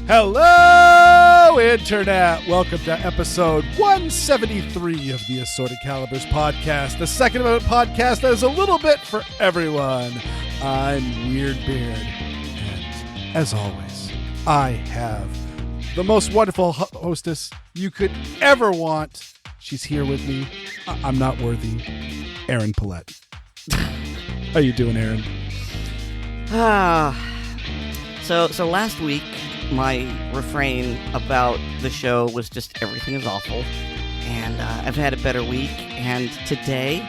Hello, Internet! Welcome to episode 173 of the Assorted Calibers podcast, the Second Amendment podcast that is a little bit for everyone. I'm Weer'd, and as always, I have the most wonderful hostess you could ever want. She's here with me. I'm not worthy. Aaron Paulette. How you doing, Aaron? So last week, my refrain about the show was just everything is awful, and I've had a better week, and today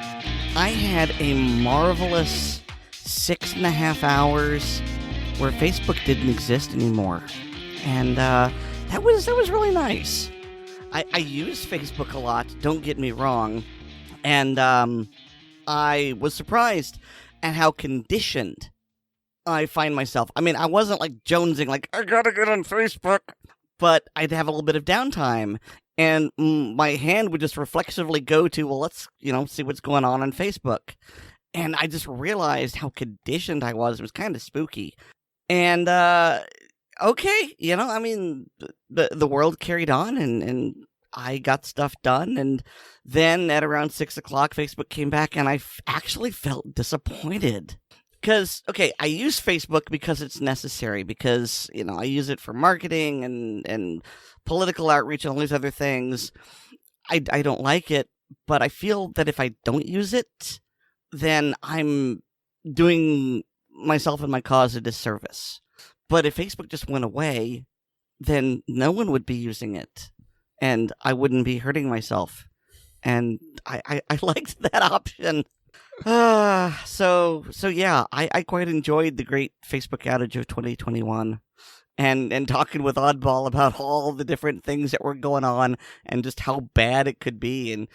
I had a marvelous 6.5 hours where Facebook didn't exist anymore, and that was really nice. I use Facebook a lot, don't get me wrong, and I was surprised at how conditioned I find myself. I mean, I wasn't like jonesing, like, I gotta get on Facebook, but I'd have a little bit of downtime, and my hand would just reflexively go to, well, let's, see what's going on Facebook. And I just realized how conditioned I was. It was kind of spooky. And, okay, the world carried on, and I got stuff done, and then at around 6 o'clock, Facebook came back, and I actually felt disappointed. Because, okay, I use Facebook because it's necessary, because, I use it for marketing and political outreach and all these other things. I don't like it, but I feel that if I don't use it, then I'm doing myself and my cause a disservice. But if Facebook just went away, then no one would be using it, and I wouldn't be hurting myself. And I liked that option. So yeah, I quite enjoyed the great Facebook outage of 2021 and talking with Oddball about all the different things that were going on and just how bad it could be. And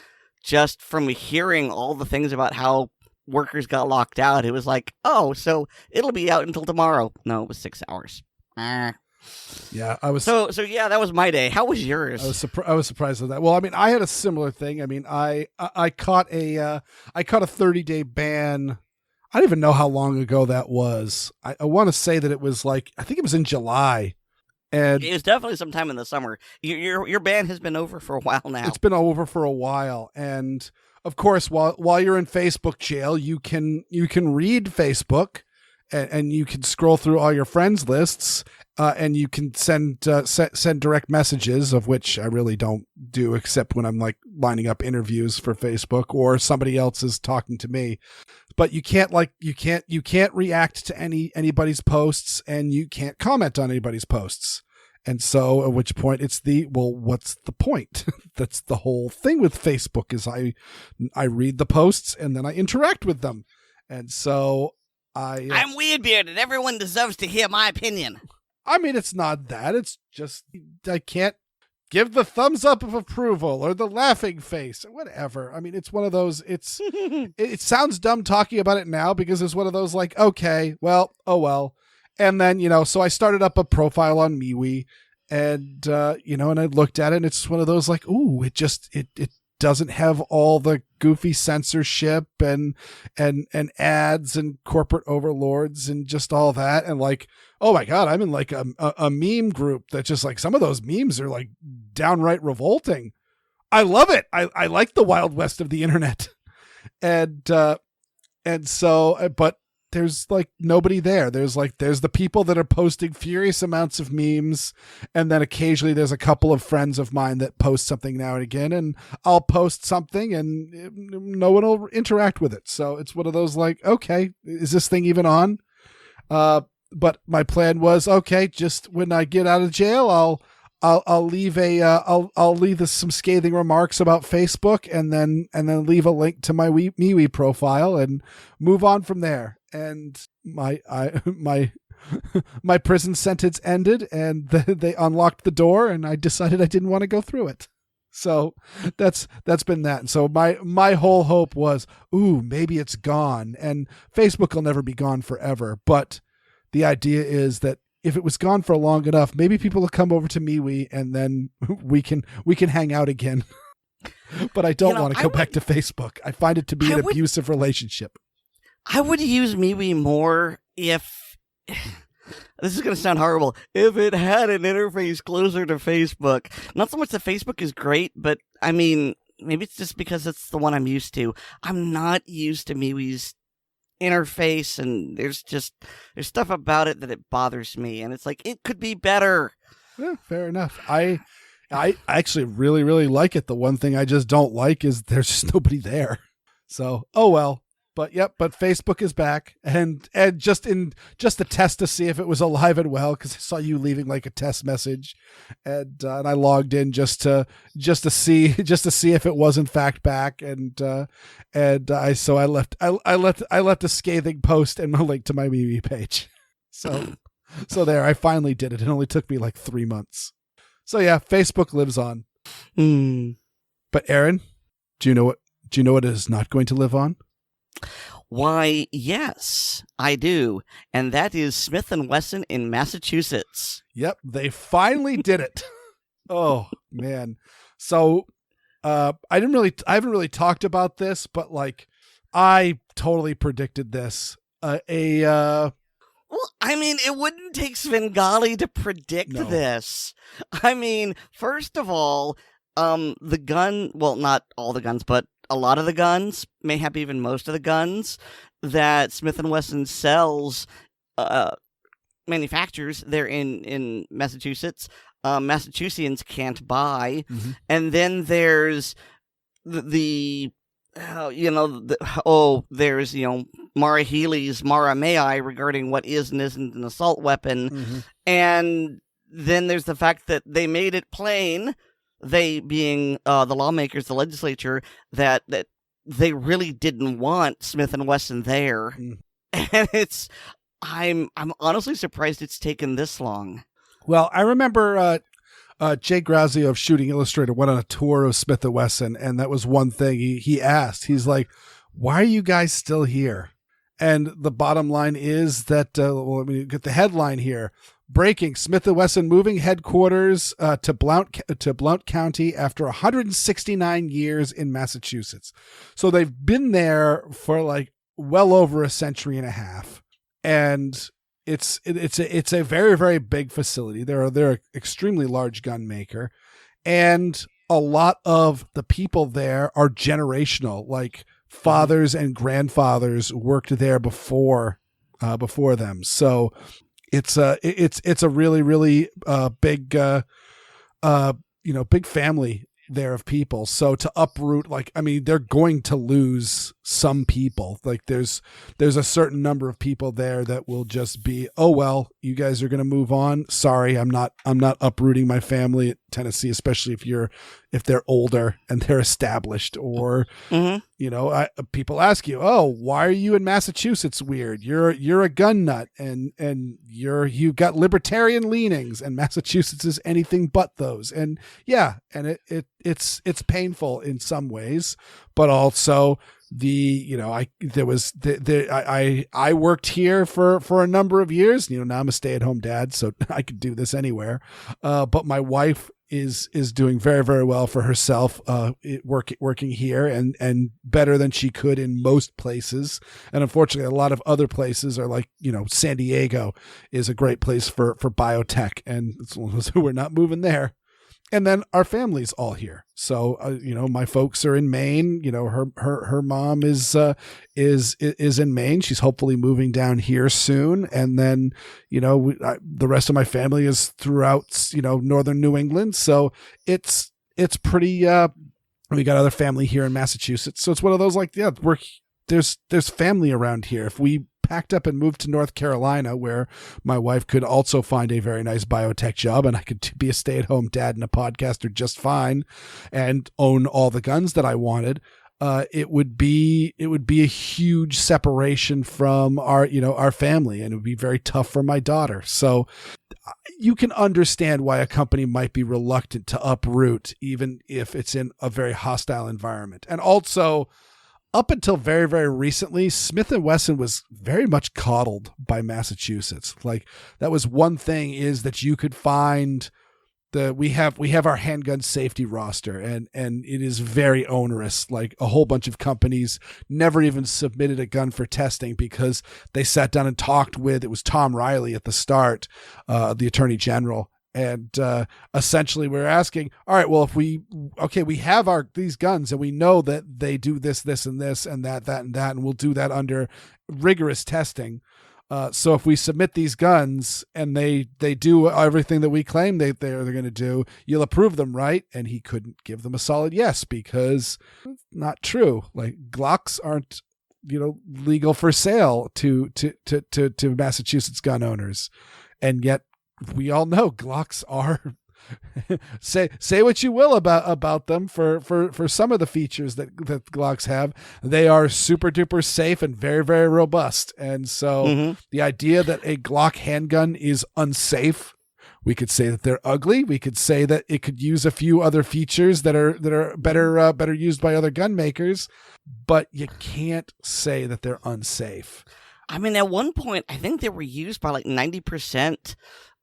just from hearing all the things about how workers got locked out, it was like, oh, so it'll be out until tomorrow. No, it was 6 hours. Yeah, I was. So yeah, that was my day. How was yours? I was surprised at that. Well, I mean, I had a similar thing. I mean, I caught a 30-day ban. I don't even know how long ago that was. I want to say that it was I think it was in July, and it was definitely sometime in the summer. Your ban has been over for a while now. It's been over for a while, and of course, while you're in Facebook jail, you can read Facebook, and you can scroll through all your friends lists. And you can send direct messages, of which I really don't do, except when I'm lining up interviews for Facebook or somebody else is talking to me. But you can't react to anybody's posts, and you can't comment on anybody's posts. And so at which point it's what's the point? That's the whole thing with Facebook, is I read the posts and then I interact with them. And so I'm Weer'd, and everyone deserves to hear my opinion. I mean, it's not that. It's just I can't give the thumbs up of approval or the laughing face or whatever. I mean, it's one of those. It sounds dumb talking about it now because it's one of those okay, well, oh well. And then, so I started up a profile on MeWe, and and I looked at it, and it's one of those ooh, it doesn't have all the goofy censorship and ads and corporate overlords and just all that. And oh my God, I'm in a meme group that just some of those memes are downright revolting. I love it. I like the Wild West of the internet. And so, but there's nobody there. There's the people that are posting furious amounts of memes, and then occasionally there's a couple of friends of mine that post something now and again, and I'll post something and no one will interact with it. So it's one of those okay, is this thing even on? But my plan was, okay, just when I get out of jail, I'll leave I'll leave some scathing remarks about Facebook, and then leave a link to my MeWe profile and move on from there. And my my prison sentence ended, and they unlocked the door, and I decided I didn't want to go through it. So that's been that. And so my whole hope was, ooh, maybe it's gone. And Facebook will never be gone forever. But the idea is that if it was gone for long enough, maybe people will come over to MeWe and then we can hang out again. But I don't want to go back to Facebook. I find it to be an abusive relationship. I would use MeWe more if, this is going to sound horrible, if it had an interface closer to Facebook. Not so much that Facebook is great, but I mean, maybe it's just because it's the one I'm used to. I'm not used to MeWe's interface, and there's stuff about it that it bothers me, and it's like, it could be better. Yeah, fair enough. I actually really, really like it. The one thing I just don't like is there's just nobody there. So, oh well. But Facebook is back, and just a test to see if it was alive and well, because I saw you leaving like a test message, and I logged in just to see if it was in fact back, and I left a scathing post and a link to my MeWe page. So there, I finally did it. It only took me like 3 months. So yeah, Facebook lives on. But Aaron, do you know what it is not going to live on? Why, yes, I do. And that is Smith & Wesson in Massachusetts. Yep, they finally did it. Oh, man. So I haven't really talked about this, but like I totally predicted this. Well, I mean, it wouldn't take Svengali to predict this. I mean, first of all, the gun, well, not all the guns, but a lot of the guns, mayhap even most of the guns that Smith & Wesson sells, manufactures, they're in Massachusetts. Massachusettsians can't buy. Mm-hmm. And then there's there's, Mara Healy's Mara May I regarding what is and isn't an assault weapon. Mm-hmm. And then there's the fact that they made it plain, they being the lawmakers, the legislature, that they really didn't want Smith & Wesson there. Mm. And I'm honestly surprised it's taken this long. Well, I remember Jay Grazio of Shooting Illustrated went on a tour of Smith & Wesson, and that was one thing he asked. He's like, why are you guys still here? And the bottom line is that, let me get the headline here. Breaking: Smith & Wesson moving headquarters to Blount County after 169 years in Massachusetts. So they've been there for like well over a century and a half, and it's a very, very big facility. They're an extremely large gun maker, and a lot of the people there are generational. Like fathers and grandfathers worked there before them. So it's a really, really big big family there of people. So to uproot, like, I mean, they're going to lose some people. Like there's a certain number of people there that will just be, oh well, you guys are going to move on. Sorry, I'm not uprooting my family at Tennessee, especially if they're older and they're established. Or people ask you, oh, why are you in Massachusetts? Weird. You're a gun nut and you've got libertarian leanings, and Massachusetts is anything but those. And yeah, and it's painful in some ways, but also I worked here for a number of years. Now I'm a stay-at-home dad, so I could do this anywhere. But my wife is doing very, very well for herself, working here and better than she could in most places. And unfortunately, a lot of other places are like, San Diego is a great place for biotech, and we're not moving there. And then our family's all here. So, my folks are in Maine. Her mom is in Maine. She's hopefully moving down here soon. And then, the rest of my family is throughout, northern New England. So it's pretty, we got other family here in Massachusetts. So it's one of those like, yeah, there's family around here. If we packed up and moved to North Carolina, where my wife could also find a very nice biotech job, and I could be a stay-at-home dad and a podcaster just fine, and own all the guns that I wanted, it would be a huge separation from our family, and it would be very tough for my daughter. So you can understand why a company might be reluctant to uproot, even if it's in a very hostile environment. And also, up until very, very recently, Smith & Wesson was very much coddled by Massachusetts. Like, that was one thing, is that you could find we have our handgun safety roster, and it is very onerous. Like, a whole bunch of companies never even submitted a gun for testing because they sat down and talked with, it was Tom Riley at the start, the Attorney General. And essentially we're asking, all right, well, if we have these guns and we know that they do this, and this, and that, and we'll do that under rigorous testing. So if we submit these guns and they do everything that we claim they're going to do, you'll approve them, right? And he couldn't give them a solid yes, because it's not true. Like, Glocks aren't, legal for sale to Massachusetts gun owners. And yet we all know Glocks are. say what you will about them for some of the features that Glocks have. They are super duper safe and very, very robust. And so the idea that a Glock handgun is unsafe, we could say that they're ugly. We could say that it could use a few other features that are better used by other gun makers, but you can't say that they're unsafe. I mean, at one point, I think they were used by like 90%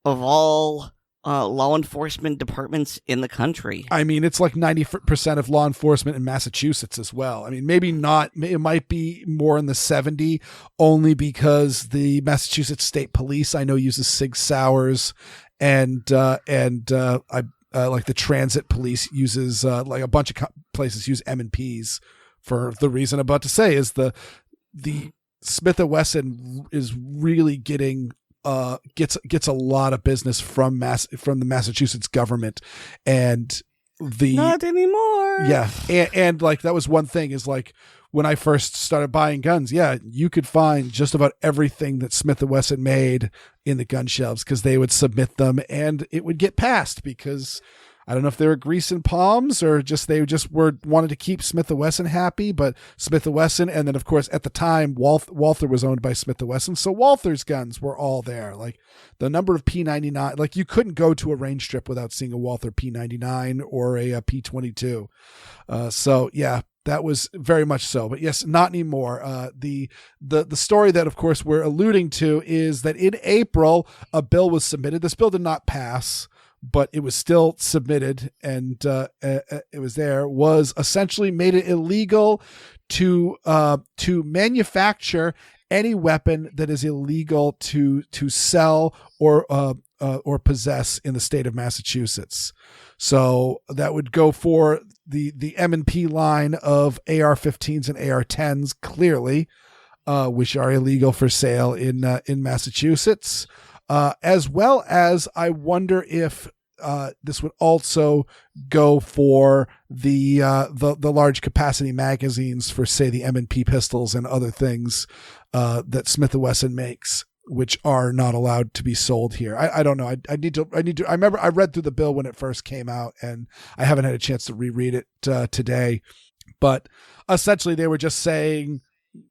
of all law enforcement departments in the country. I mean, it's like 90% of law enforcement in Massachusetts as well. I mean, maybe not, it might be more in the 70, only because the Massachusetts State Police, I know, uses Sig Sauers, and like the Transit Police uses, like a bunch of places use M&Ps for the reason I'm about to say, is the Smith & Wesson is really getting gets a lot of business from the Massachusetts government, and not anymore. Yeah, and like, that was one thing, is like, when I first started buying guns, you could find just about everything that Smith & Wesson made in the gun shelves, because they would submit them and it would get passed, because I don't know if they were greasing palms or they wanted to keep Smith & Wesson happy, but Smith & Wesson, and then of course at the time Walther was owned by Smith & Wesson, so Walther's guns were all there. Like, the number of P99, like, you couldn't go to a range strip without seeing a Walther P99 or a P22. So yeah, that was very much so. But yes, not anymore. The story that of course we're alluding to is that in April a bill was submitted. This bill did not pass, but it was still submitted, and it was essentially made it illegal to manufacture any weapon that is illegal to sell or possess in the state of Massachusetts. So that would go for the M&P line of AR-15s and AR-10s, clearly, which are illegal for sale in Massachusetts. As well as, I wonder if this would also go for the large capacity magazines for, say, the M&P pistols and other things that Smith & Wesson makes, which are not allowed to be sold here. I don't know. I need to. I remember I read through the bill when it first came out, and I haven't had a chance to reread it today. But essentially, they were just saying,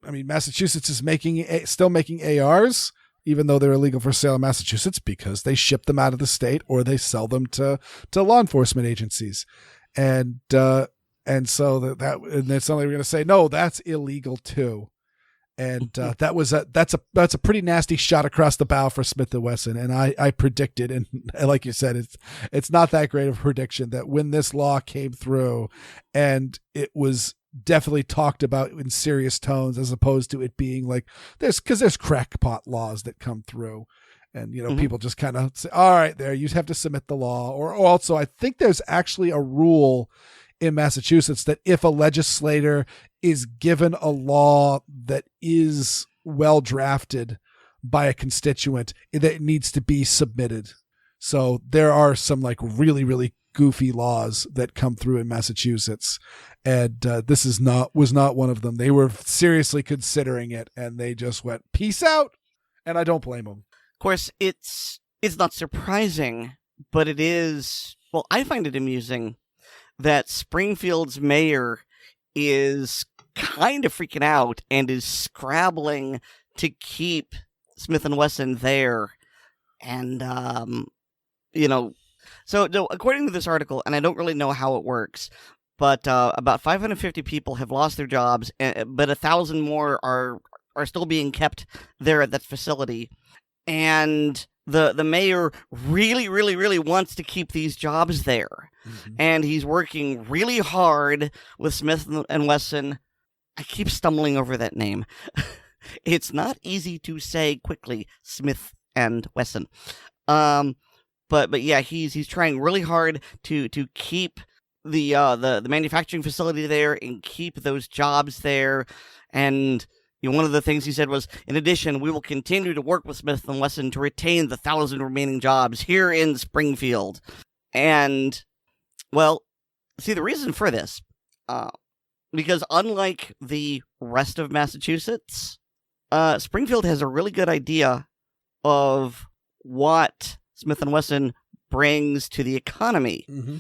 I mean, Massachusetts is still making ARs, even though they're illegal for sale in Massachusetts, because they ship them out of the state or they sell them to law enforcement agencies. And so and then suddenly we're going to say, no, that's illegal too. And that's a pretty nasty shot across the bow for Smith & Wesson. And I predicted, and like you said, it's not that great of a prediction, that when this law came through, and it was definitely talked about in serious tones, as opposed to it being like because there's crackpot laws that come through, and people just kind of say, all right, there, you have to submit the law. Or also, I think there's actually a rule in Massachusetts that if a legislator is given a law that is well drafted by a constituent, that it needs to be submitted. So there are some like really, really goofy laws that come through in Massachusetts, and this was not one of them. They were seriously considering it, and they just went, peace out, and I don't blame them. Of course, it's not surprising, but it is. Well, I find it amusing that Springfield's mayor is kind of freaking out and is scrabbling to keep Smith & Wesson there, And, so according to this article, and I don't really know how it works, but about 550 people have lost their jobs, but 1,000 more are still being kept there at that facility. And the mayor really, really, really wants to keep these jobs there. Mm-hmm. And he's working really hard with Smith and Wesson. I keep stumbling over that name. It's not easy to say quickly, Smith and Wesson. But yeah, he's trying really hard to keep the manufacturing facility there and keep those jobs there. And one of the things he said was, in addition, we will continue to work with Smith & Wesson to retain the 1,000 remaining jobs here in Springfield. And, well, see, the reason for this, because unlike the rest of Massachusetts, Springfield has a really good idea of what Smith & Wesson brings to the economy. Mm-hmm.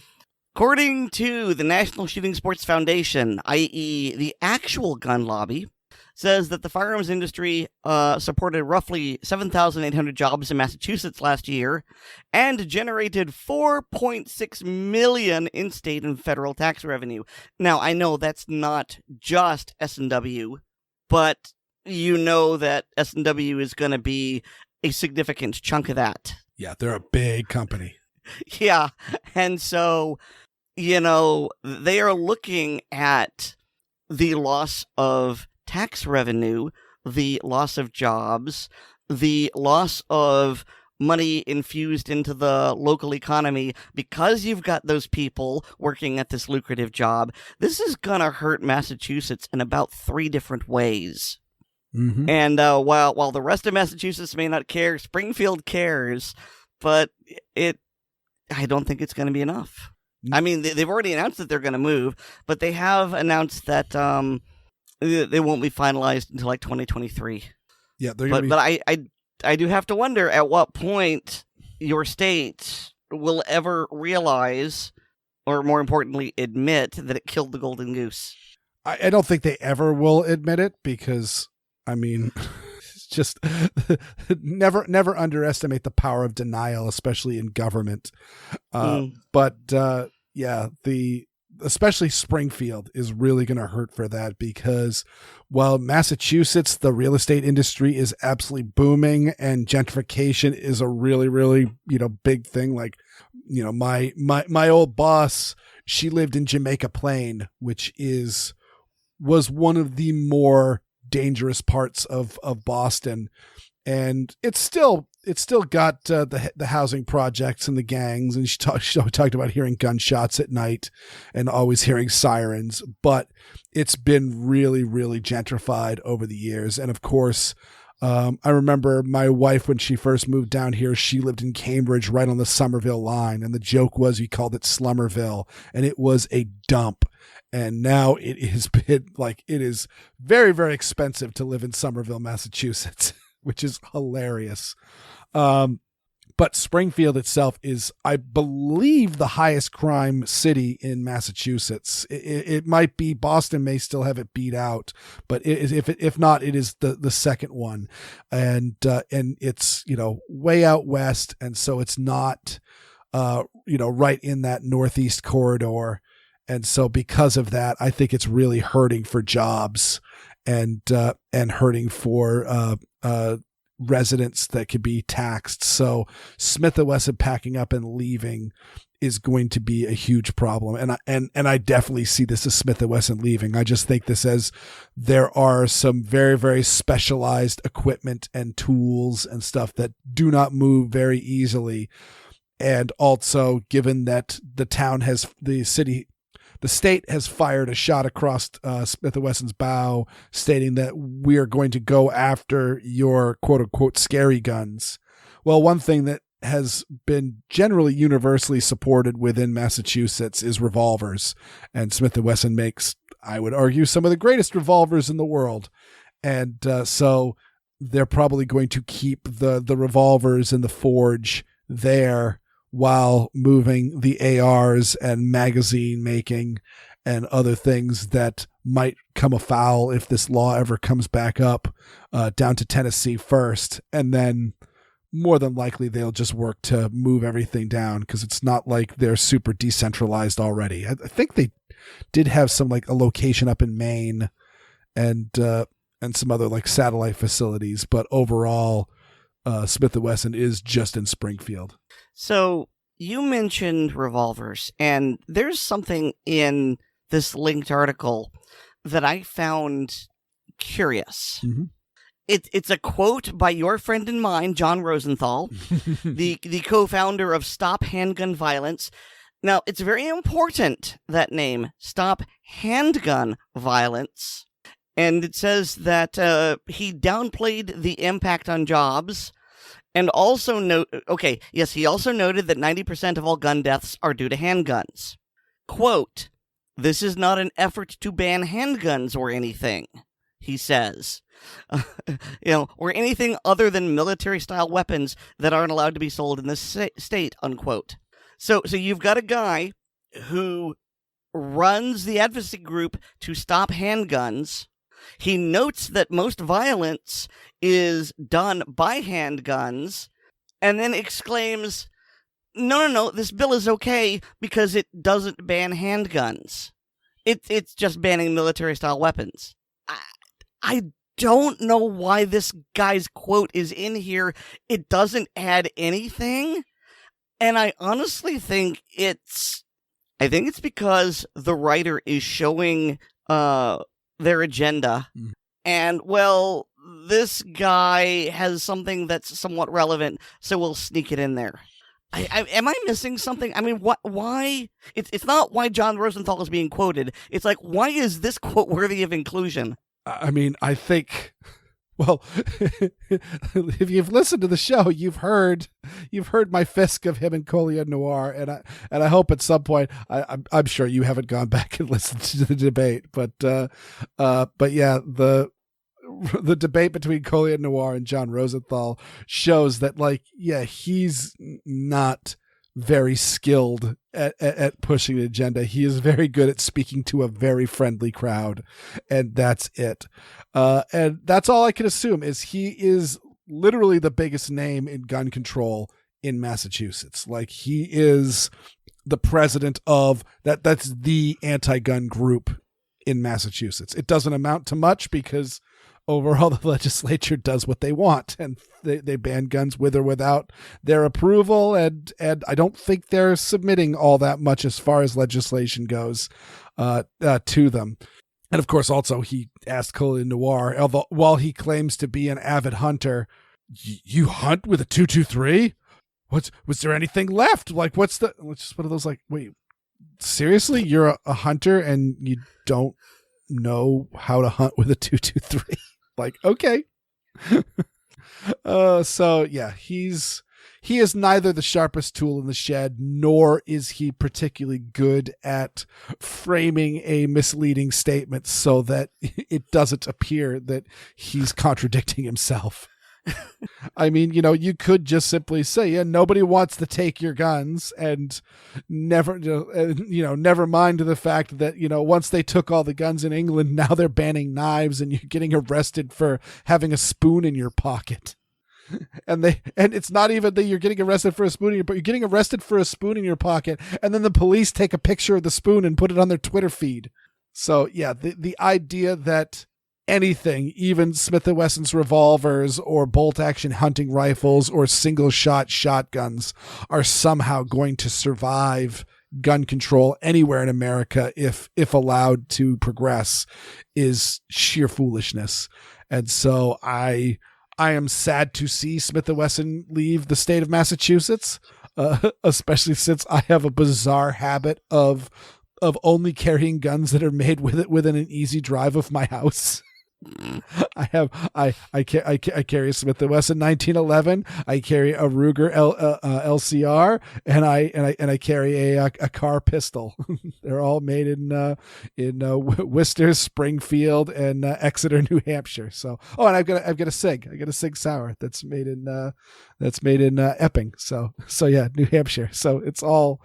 According to the National Shooting Sports Foundation, i.e. the actual gun lobby, says that the firearms industry supported roughly 7,800 jobs in Massachusetts last year and generated $4.6 million in state and federal tax revenue. Now, I know that's not just S&W, but you know that S&W is going to be a significant chunk of that. Yeah, they're a big company. Yeah, and so, they are looking at the loss of tax revenue, the loss of jobs, the loss of money infused into the local economy because you've got those people working at this lucrative job. This is going to hurt Massachusetts in about 3 different ways. Mm-hmm. And while the rest of Massachusetts may not care, Springfield cares, but I don't think it's going to be enough. I mean, they've already announced that they're going to move, but they have announced that they won't be finalized until like 2023. Yeah, but I do have to wonder at what point your state will ever realize, or more importantly, admit that it killed the golden goose. I don't think they ever will admit it because, I mean, it's just never underestimate the power of denial, especially in government. But yeah, especially Springfield is really going to hurt for that because while Massachusetts, the real estate industry is absolutely booming and gentrification is a really, really, big thing. Like, my old boss, she lived in Jamaica Plain, which was one of the more dangerous parts of Boston. And it's still got the housing projects and the gangs, and she talked about hearing gunshots at night and always hearing sirens. But it's been really, really gentrified over the years. And of course, I remember my wife when she first moved down here. She lived in Cambridge, right on the Somerville line, and the joke was we called it Slummerville, and it was a dump. And now it is very, very expensive to live in Somerville, Massachusetts. Which is hilarious. But Springfield itself is, I believe, the highest crime city in Massachusetts. It might be, Boston may still have it beat out, but if not, it is the second one. And it's, way out west. And so it's not, right in that northeast corridor. And so because of that, I think it's really hurting for jobs and hurting for residents that could be taxed. So Smith & Wesson packing up and leaving is going to be a huge problem. And I definitely see this as Smith & Wesson leaving. I just think this as there are some very, very specialized equipment and tools and stuff that do not move very easily. And also given that the state has fired a shot across Smith & Wesson's bow stating that we are going to go after your quote-unquote scary guns. Well, one thing that has been generally universally supported within Massachusetts is revolvers. And Smith & Wesson makes, I would argue, some of the greatest revolvers in the world. And so they're probably going to keep the revolvers in the forge there while moving the ARs and magazine making and other things that might come afoul if this law ever comes back up down to Tennessee first. And then more than likely they'll just work to move everything down because it's not like they're super decentralized already. I think they did have some like a location up in Maine and some other like satellite facilities, but overall, Smith & Wesson is just in Springfield. So you mentioned revolvers, and there's something in this linked article that I found curious. Mm-hmm. It's a quote by your friend and mine, John Rosenthal, the co-founder of Stop Handgun Violence. Now, it's very important, that name, Stop Handgun Violence. And it says that he downplayed the impact on jobs. And also he also noted that 90% of all gun deaths are due to handguns. Quote, "This is not an effort to ban handguns or anything," he says. Or anything other than military-style weapons that aren't allowed to be sold in this state, unquote. So you've got a guy who runs the advocacy group to stop handguns. He notes that most violence is done by handguns, and then exclaims, no, this bill is okay because it doesn't ban handguns. It's just banning military-style weapons. I don't know why this guy's quote is in here. It doesn't add anything, and I honestly think it's because the writer is showing their agenda. And, well, this guy has something that's somewhat relevant, so we'll sneak it in there. Am I missing something? I mean, why? It's not why John Rosenthal is being quoted. It's like, why is this quote worthy of inclusion? I mean, I think, well, if you've listened to the show, you've heard my fisk of him and Collier Noir, and I hope at some point I'm sure you haven't gone back and listened to the debate, but yeah, the debate between Collier Noir and John Rosenthal shows that, like, yeah, he's not very skilled at pushing an agenda. He is very good at speaking to a very friendly crowd, and that's it. And that's all I can assume is he is literally the biggest name in gun control in Massachusetts. Like, he is the president of that. That's the anti-gun group in Massachusetts. It doesn't amount to much because overall the legislature does what they want, and they ban guns with or without their approval, and I don't think they're submitting all that much as far as legislation goes to them. And of course, also he asked Collier Noir, although while he claims to be an avid hunter, you hunt with a 223? Was there anything left? Like, it's just one of those, like, wait, seriously, you're a hunter and you don't know how to hunt with a 223? Like, okay. So yeah, he is neither the sharpest tool in the shed, nor is he particularly good at framing a misleading statement so that it doesn't appear that he's contradicting himself. I mean, you could just simply say, yeah, nobody wants to take your guns, and never mind the fact that, once they took all the guns in England, now they're banning knives and you're getting arrested for having a spoon in your pocket. And it's not even that you're getting arrested for a spoon in your, but you're getting arrested for a spoon in your pocket, and then the police take a picture of the spoon and put it on their Twitter feed. So yeah, the idea that anything, even Smith & Wesson's revolvers or bolt-action hunting rifles or single-shot shotguns, are somehow going to survive gun control anywhere in America if allowed to progress is sheer foolishness. And so I am sad to see Smith & Wesson leave the state of Massachusetts, especially since I have a bizarre habit of only carrying guns that are made within an easy drive of my house. I carry a Smith & Wesson 1911. I carry a Ruger LCR, and I carry a car pistol. They're all made in Worcester, Springfield, and Exeter, New Hampshire. So, and I've got a Sig. I got a Sig Sauer that's made in Epping. So yeah, New Hampshire. So it's all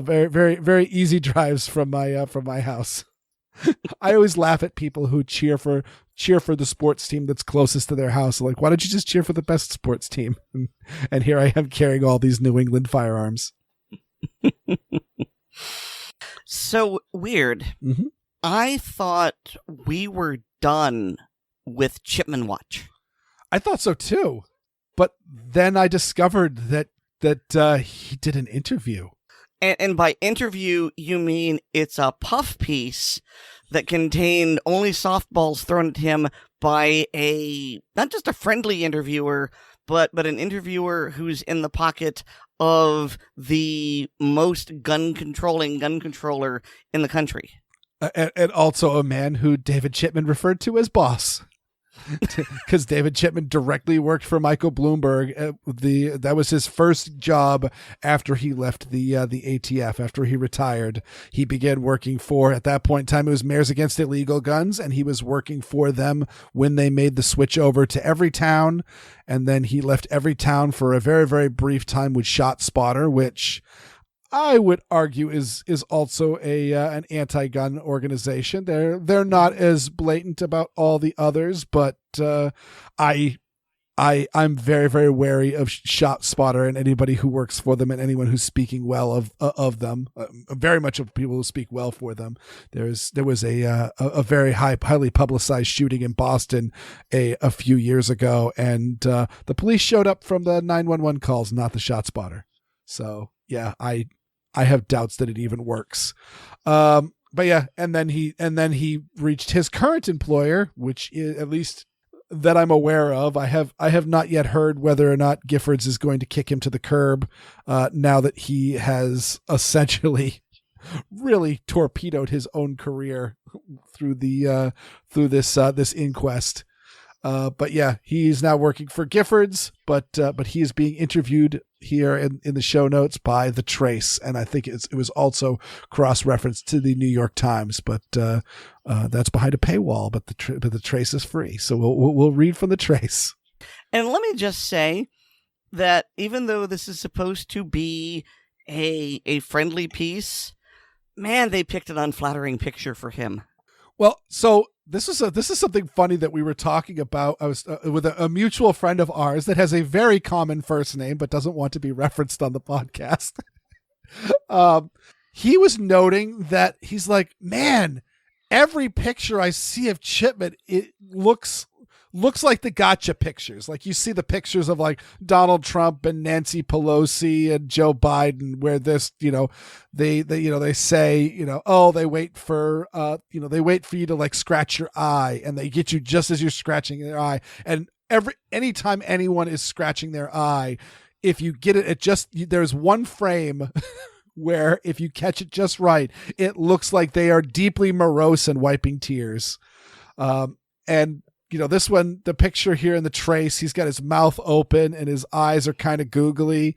very very very easy drives from my house. I always laugh at people who cheer for the sports team that's closest to their house. Like, why don't you just cheer for the best sports team? And here I am carrying all these New England firearms. So Weer'd. Mm-hmm. I thought we were done with Chipman Watch. I thought so too, but then I discovered that he did an interview. And by interview, you mean it's a puff piece that contained only softballs thrown at him by not just a friendly interviewer, but an interviewer who's in the pocket of the most gun controller in the country. And also a man who David Chipman referred to as boss. Because David Chipman directly worked for Michael Bloomberg. That was his first job after he left the ATF. After he retired, he began working for, at that point in time, it was Mayors Against Illegal Guns, and he was working for them when they made the switch over to Everytown. And then he left Everytown for a very, very brief time with ShotSpotter, which I would argue is also an anti-gun organization. They're not as blatant about all the others, but I'm very, very wary of ShotSpotter and anybody who works for them and anyone who's speaking well of them. Very much of people who speak well for them. There was a very highly publicized shooting in Boston a few years ago, and the police showed up from the 911 calls, not the ShotSpotter. So yeah, I have doubts that it even works. But yeah, and then he reached his current employer, which is, at least that I'm aware of. I have not yet heard whether or not Giffords is going to kick him to the curb now that he has essentially really torpedoed his own career through this inquest. But yeah, he's now working for Giffords, but he is being interviewed here in the show notes by The Trace, and I think it was also cross-referenced to the New York Times, but that's behind a paywall. But the Trace is free, so we'll read from The Trace. And let me just say that even though this is supposed to be a friendly piece, man, they picked an unflattering picture for him. Well, so this is something funny that we were talking about. I was with a mutual friend of ours that has a very common first name, but doesn't want to be referenced on the podcast. He was noting that he's like, man, every picture I see of Chipman, it looks like the gotcha pictures. Like you see the pictures of like Donald Trump and Nancy Pelosi and Joe Biden, where this, they say, oh, they wait for you to like scratch your eye, and they get you just as you're scratching their eye. And anytime anyone is scratching their eye, if you get it, there's one frame where if you catch it just right, it looks like they are deeply morose and wiping tears. And this one, the picture here in The Trace, he's got his mouth open and his eyes are kind of googly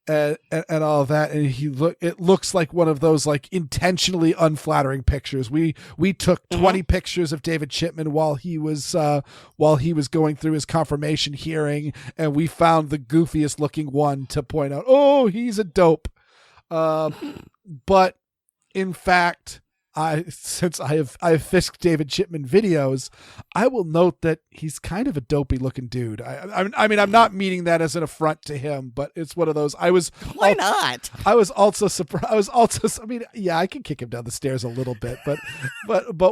and all of that. And it looks like one of those like intentionally unflattering pictures. We took 20 pictures of David Chipman while he was going through his confirmation hearing, and we found the goofiest looking one to point out, oh, he's a dope. But in fact, since I have fisked David Chipman videos, I will note that he's kind of a dopey looking dude. I mean, I'm not meaning that as an affront to him, but it's one of those. Why not? I was also surprised. I mean, yeah, I can kick him down the stairs a little bit, but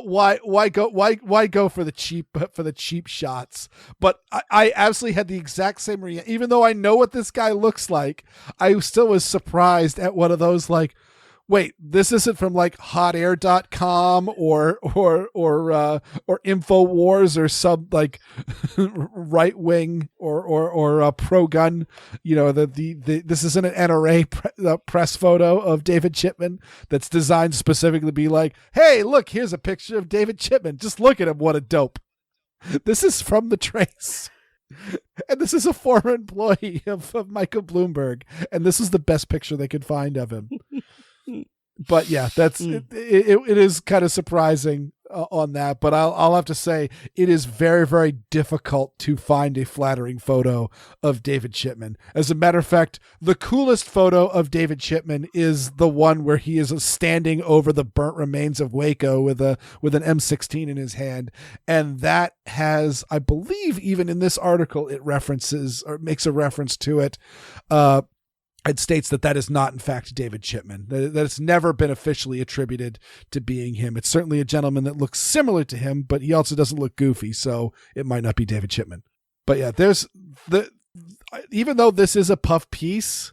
why go for the cheap shots? But I absolutely had the exact same reaction. Even though I know what this guy looks like, I still was surprised at one of those like, wait, this isn't from like hotair.com or InfoWars or some like right wing or pro gun, this isn't an NRA press photo of David Chipman that's designed specifically to be like, hey, look, here's a picture of David Chipman. Just look at him. What a dope. This is from The Trace. And this is a former employee of Michael Bloomberg. And this is the best picture they could find of him. But yeah, that's it is kind of surprising on that, but I'll have to say it is very, very difficult to find a flattering photo of David Chipman. As a matter of fact, the coolest photo of David Chipman is the one where he is standing over the burnt remains of Waco with an M16 in his hand. And that has, I believe, even in this article, it references or makes a reference to it. It states that is not, in fact, David Chipman, that it's never been officially attributed to being him. It's certainly a gentleman that looks similar to him, but he also doesn't look goofy, so it might not be David Chipman. But yeah, even though this is a puff piece,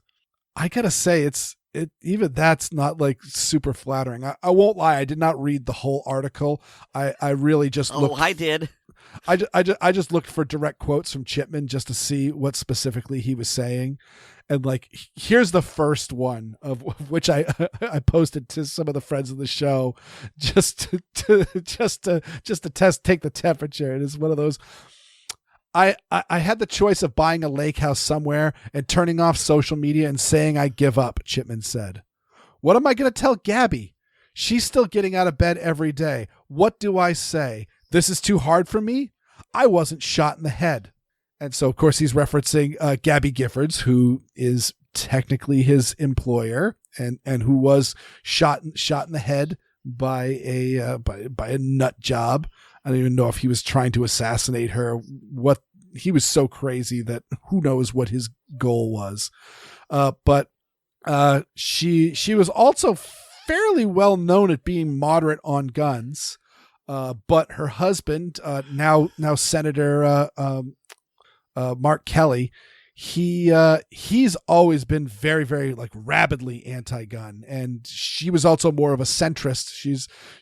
I gotta say even that's not like super flattering. I won't lie, I did not read the whole article. I really just looked. I did. I just looked for direct quotes from Chipman just to see what specifically he was saying. And like, here's the first one of which I posted to some of the friends of the show just to take the temperature. It is one of those. I had the choice of buying a lake house somewhere and turning off social media and saying I give up, Chipman said. What am I going to tell Gabby? She's still getting out of bed every day. What do I say? This is too hard for me? I wasn't shot in the head. And so, of course, he's referencing Gabby Giffords, who is technically his employer and who was shot in the head by a nut job. I don't even know if he was trying to assassinate her. What he was so crazy that who knows what his goal was. But she was also fairly well known at being moderate on guns. But her husband, now Senator Mark Kelly, he's always been very, very like rabidly anti-gun, and she was also more of a centrist.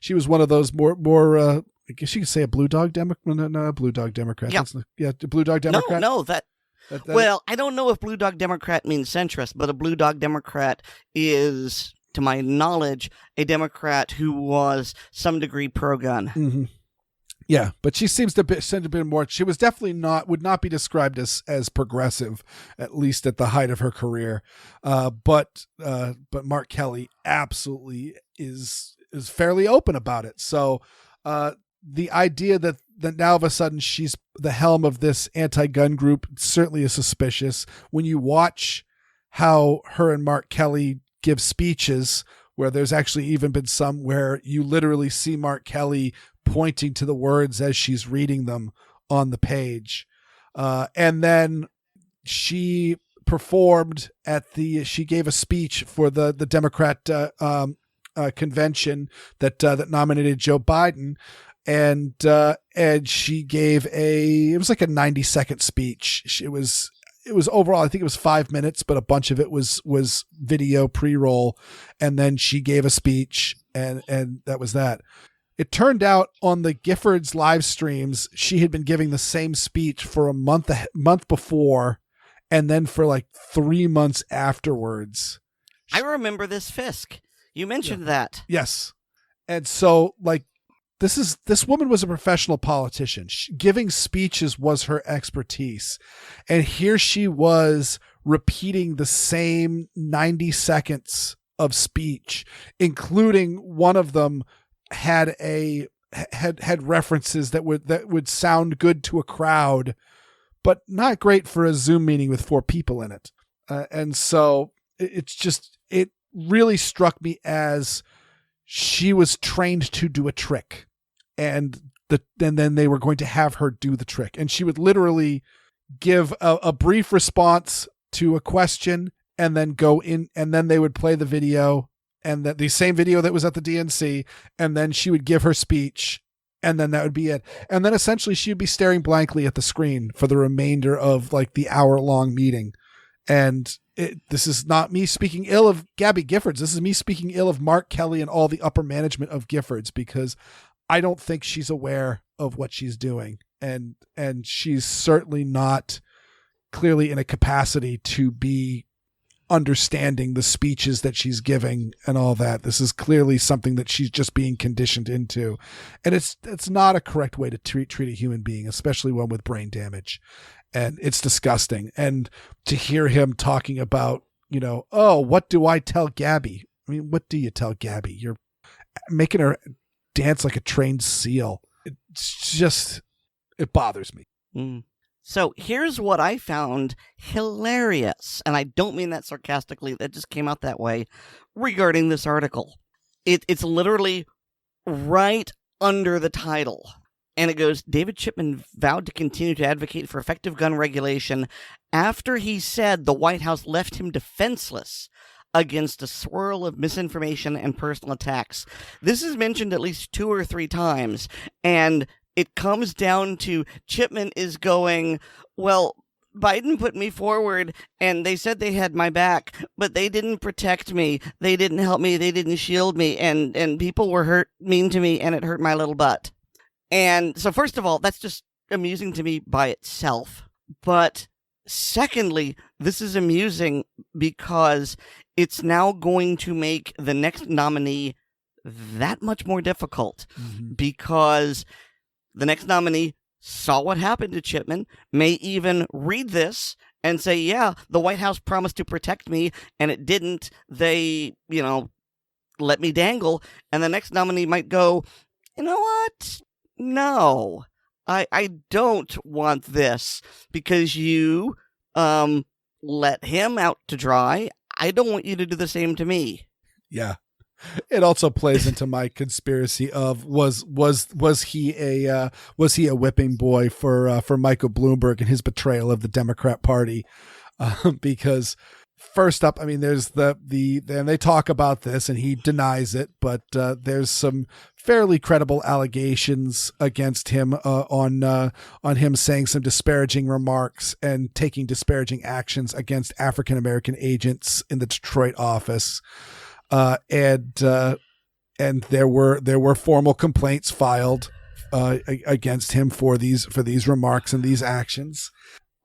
She was one of those more I guess you could say a blue dog Democrat. No, blue dog Democrat. Yeah, blue dog Democrat. No, well, I don't know if blue dog Democrat means centrist, but a blue dog Democrat is, to my knowledge, a Democrat who was some degree pro-gun. Mm-hmm. Yeah, but she seems to be more. She was definitely would not be described as progressive, at least at the height of her career. But Mark Kelly absolutely is fairly open about it. So the idea that now all of a sudden she's the helm of this anti-gun group certainly is suspicious. When you watch how her and Mark Kelly give speeches, where there's actually even been some where you literally see Mark Kelly pointing to the words as she's reading them on the page. And then she performed she gave a speech for the Democrat convention that nominated Joe Biden. And she gave it was like a 90-second speech. It was overall, I think it was 5 minutes, but a bunch of it was video pre-roll. And then she gave a speech and that was that. It turned out on the Giffords live streams, she had been giving the same speech for a month before, and then for like 3 months afterwards. I remember this, Fisk. You mentioned that. Yes. And so like, this woman was a professional politician. Giving speeches was her expertise. And here she was repeating the same 90 seconds of speech, including one of them had references that would sound good to a crowd, but not great for a Zoom meeting with 4 people in it. And so it really struck me as she was trained to do a trick, and then they were going to have her do the trick, and she would literally give a brief response to a question and then go in, and then they would play the video, and that the same video that was at the DNC, and then she would give her speech, and then that would be it. And then essentially she would be staring blankly at the screen for the remainder of like the hour-long meeting. And this is not me speaking ill of Gabby Giffords. This is me speaking ill of Mark Kelly and all the upper management of Giffords, because I don't think she's aware of what she's doing. And she's certainly not clearly in a capacity to be understanding the speeches that she's giving and all that. This is clearly something that she's just being conditioned into. And it's not a correct way to treat a human being, especially one with brain damage. And it's disgusting. And to hear him talking about, oh, what do I tell Gabby? I mean, what do you tell Gabby? You're making her dance like a trained seal. It bothers me. So here's what I found hilarious, and I don't mean that sarcastically, that just came out that way, regarding this article. It's literally right under the title. And it goes, David Chipman vowed to continue to advocate for effective gun regulation after he said the White House left him defenseless against a swirl of misinformation and personal attacks. This is mentioned at least 2 or 3 times, and it comes down to Chipman is going, well, Biden put me forward, and they said they had my back, but they didn't protect me, they didn't help me, they didn't shield me, and people were mean to me, and it hurt my little butt. And so first of all, that's just amusing to me by itself. But secondly, this is amusing because it's now going to make the next nominee that much more difficult, because the next nominee saw what happened to Chipman, may even read this and say, yeah, the White House promised to protect me and it didn't. They, let me dangle. And the next nominee might go, you know what? No, I don't want this because you let him out to dry. I don't want you to do the same to me. Yeah. It also plays into my conspiracy of was he a whipping boy for Michael Bloomberg and his betrayal of the Democrat Party? Because first up, I mean, there's and they talk about this and he denies it, but there's some fairly credible allegations against him on him saying some disparaging remarks and taking disparaging actions against African American agents in the Detroit office. And there were formal complaints filed against him for these remarks and these actions.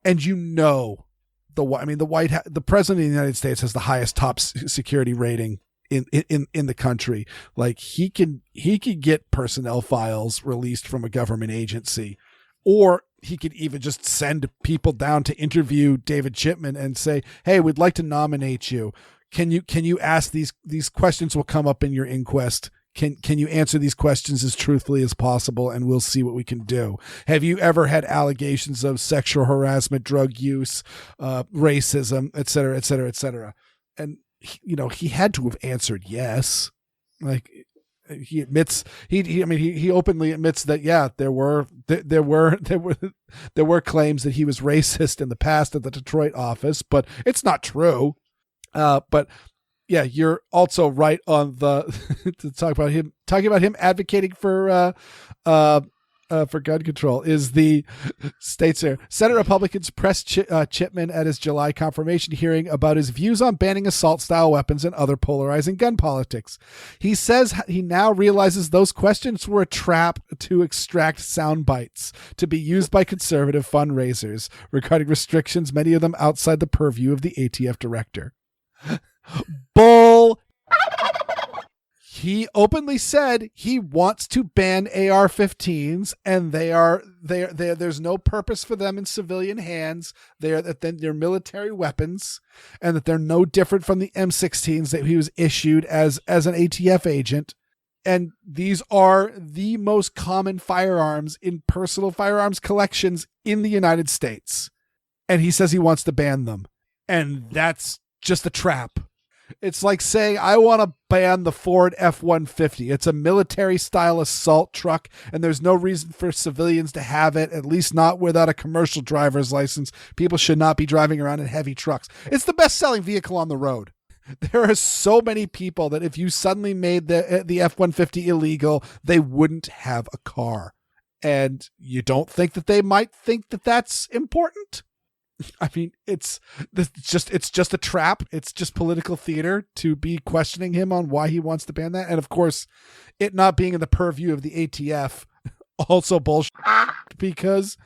And the president of the United States has the highest top security rating in the country. Like he can get personnel files released from a government agency, or he could even just send people down to interview David Chipman and say, hey, we'd like to nominate you. Can you ask these questions will come up in your inquest? Can you answer these questions as truthfully as possible, and we'll see what we can do. Have you ever had allegations of sexual harassment, drug use, racism, et cetera, et cetera, et cetera? And he had to have answered yes. Like he admits, he openly admits that there were claims that he was racist in the past at the Detroit office, but it's not true. But yeah, you're also right on to talking about him advocating for gun control is the states there. Senate Republicans pressed Chipman at his July confirmation hearing about his views on banning assault-style weapons and other polarizing gun politics. He says he now realizes those questions were a trap to extract sound bites to be used by conservative fundraisers regarding restrictions, many of them outside the purview of the ATF director. Bull. He openly said he wants to ban AR-15s, and there's no purpose for them in civilian hands. They're military weapons, and that they're no different from the M16s that he was issued as an ATF agent. And these are the most common firearms in personal firearms collections in the United States. And he says he wants to ban them. And that's just a trap. It's like saying, I want to ban the Ford F-150. It's a military-style assault truck, and there's no reason for civilians to have it, at least not without a commercial driver's license. People should not be driving around in heavy trucks. It's the best-selling vehicle on the road. There are so many people that if you suddenly made the F-150 illegal, they wouldn't have a car. And you don't think that they might think that that's important? I mean, it's just a trap. It's just political theater to be questioning him on why he wants to ban that. And of course, it not being in the purview of the ATF, also bullshit, because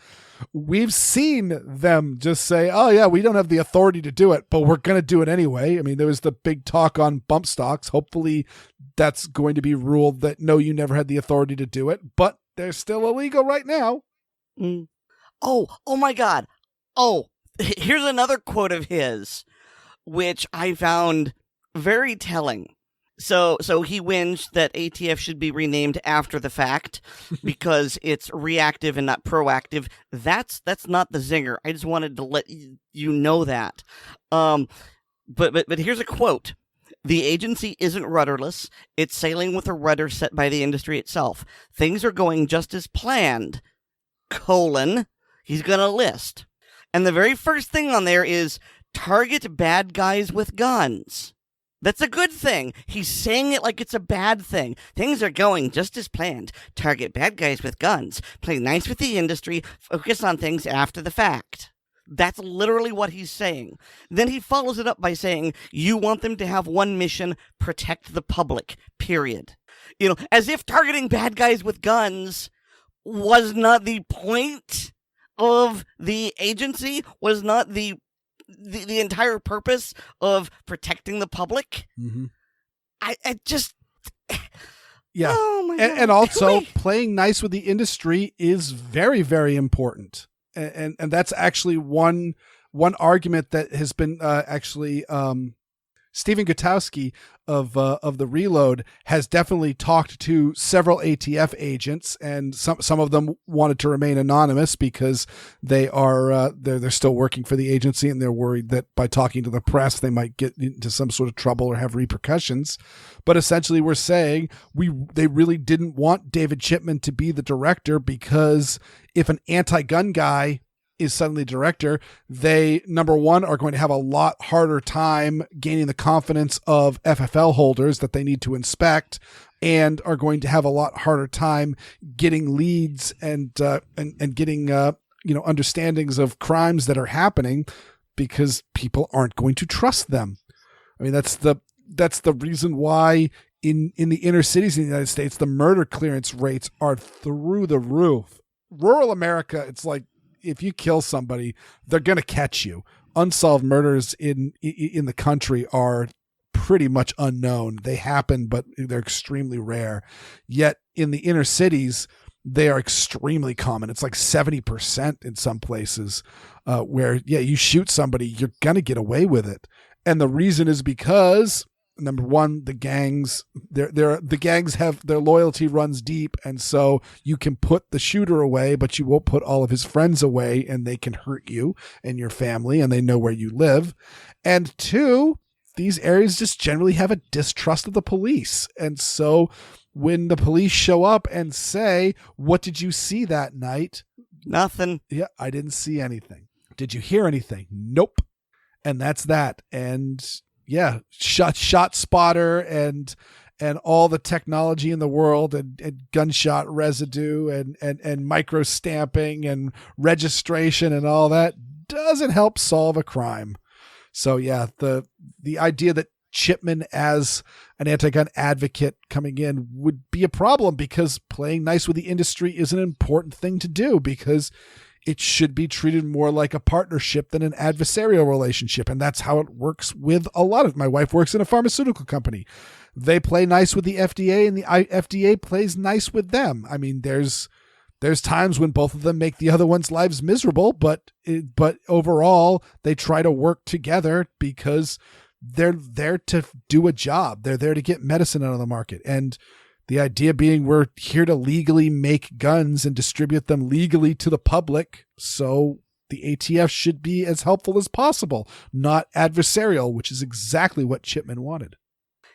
we've seen them just say, oh yeah, we don't have the authority to do it, but we're going to do it anyway. I mean, there was the big talk on bump stocks. Hopefully that's going to be ruled that no, you never had the authority to do it, but they're still illegal right now. Oh my God. Oh, here's another quote of his, which I found very telling. So he whinged that ATF should be renamed after the fact because it's reactive and not proactive. That's not the zinger. I just wanted to let you know that. But here's a quote. The agency isn't rudderless. It's sailing with a rudder set by the industry itself. Things are going just as planned. He's going to list. And the very first thing on there is target bad guys with guns. That's a good thing. He's saying it like it's a bad thing. Things are going just as planned. Target bad guys with guns. Play nice with the industry. Focus on things after the fact. That's literally what he's saying. Then he follows it up by saying, you want them to have one mission, protect the public, period. As if targeting bad guys with guns was not the point of the agency, was not the entire purpose of protecting the public. Mm-hmm. I just... Yeah. Oh my God. And also playing nice with the industry is very, very important. And that's actually one argument that has been Stephen Gutowski of the Reload has definitely talked to several ATF agents, and some of them wanted to remain anonymous because they are they're still working for the agency, and they're worried that by talking to the press they might get into some sort of trouble or have repercussions. But essentially, we're saying they really didn't want David Chipman to be the director, because if an anti-gun guy is suddenly director, they, number one, are going to have a lot harder time gaining the confidence of FFL holders that they need to inspect, and are going to have a lot harder time getting leads and getting understandings of crimes that are happening, because people aren't going to trust them. I mean, that's the reason why in the inner cities in the United States, the murder clearance rates are through the roof. Rural America, it's like, if you kill somebody, they're going to catch you. Unsolved murders in the country are pretty much unknown. They happen, but they're extremely rare. Yet in the inner cities, they are extremely common. It's like 70% in some places, where, you shoot somebody, you're going to get away with it. And the reason is because, number one, the gangs have their loyalty runs deep, and so you can put the shooter away, but you won't put all of his friends away, and they can hurt you and your family, and they know where you live. And two, these areas just generally have a distrust of the police. And so when the police show up and say, "What did you see that night?" Nothing. Yeah, I didn't see anything. Did you hear anything? Nope. And that's that. And yeah, shot spotter and all the technology in the world, and gunshot residue and micro stamping and registration and all that doesn't help solve a crime. So yeah, the idea that Chipman as an anti-gun advocate coming in would be a problem, because playing nice with the industry is an important thing to do, because it should be treated more like a partnership than an adversarial relationship. And that's how it works with a lot of, my wife works in a pharmaceutical company. They play nice with the FDA, and the FDA plays nice with them. I mean, there's times when both of them make the other one's lives miserable, but overall they try to work together because they're there to do a job. They're there to get medicine out of the market. And the idea being, we're here to legally make guns and distribute them legally to the public. So the ATF should be as helpful as possible, not adversarial, which is exactly what Chipman wanted.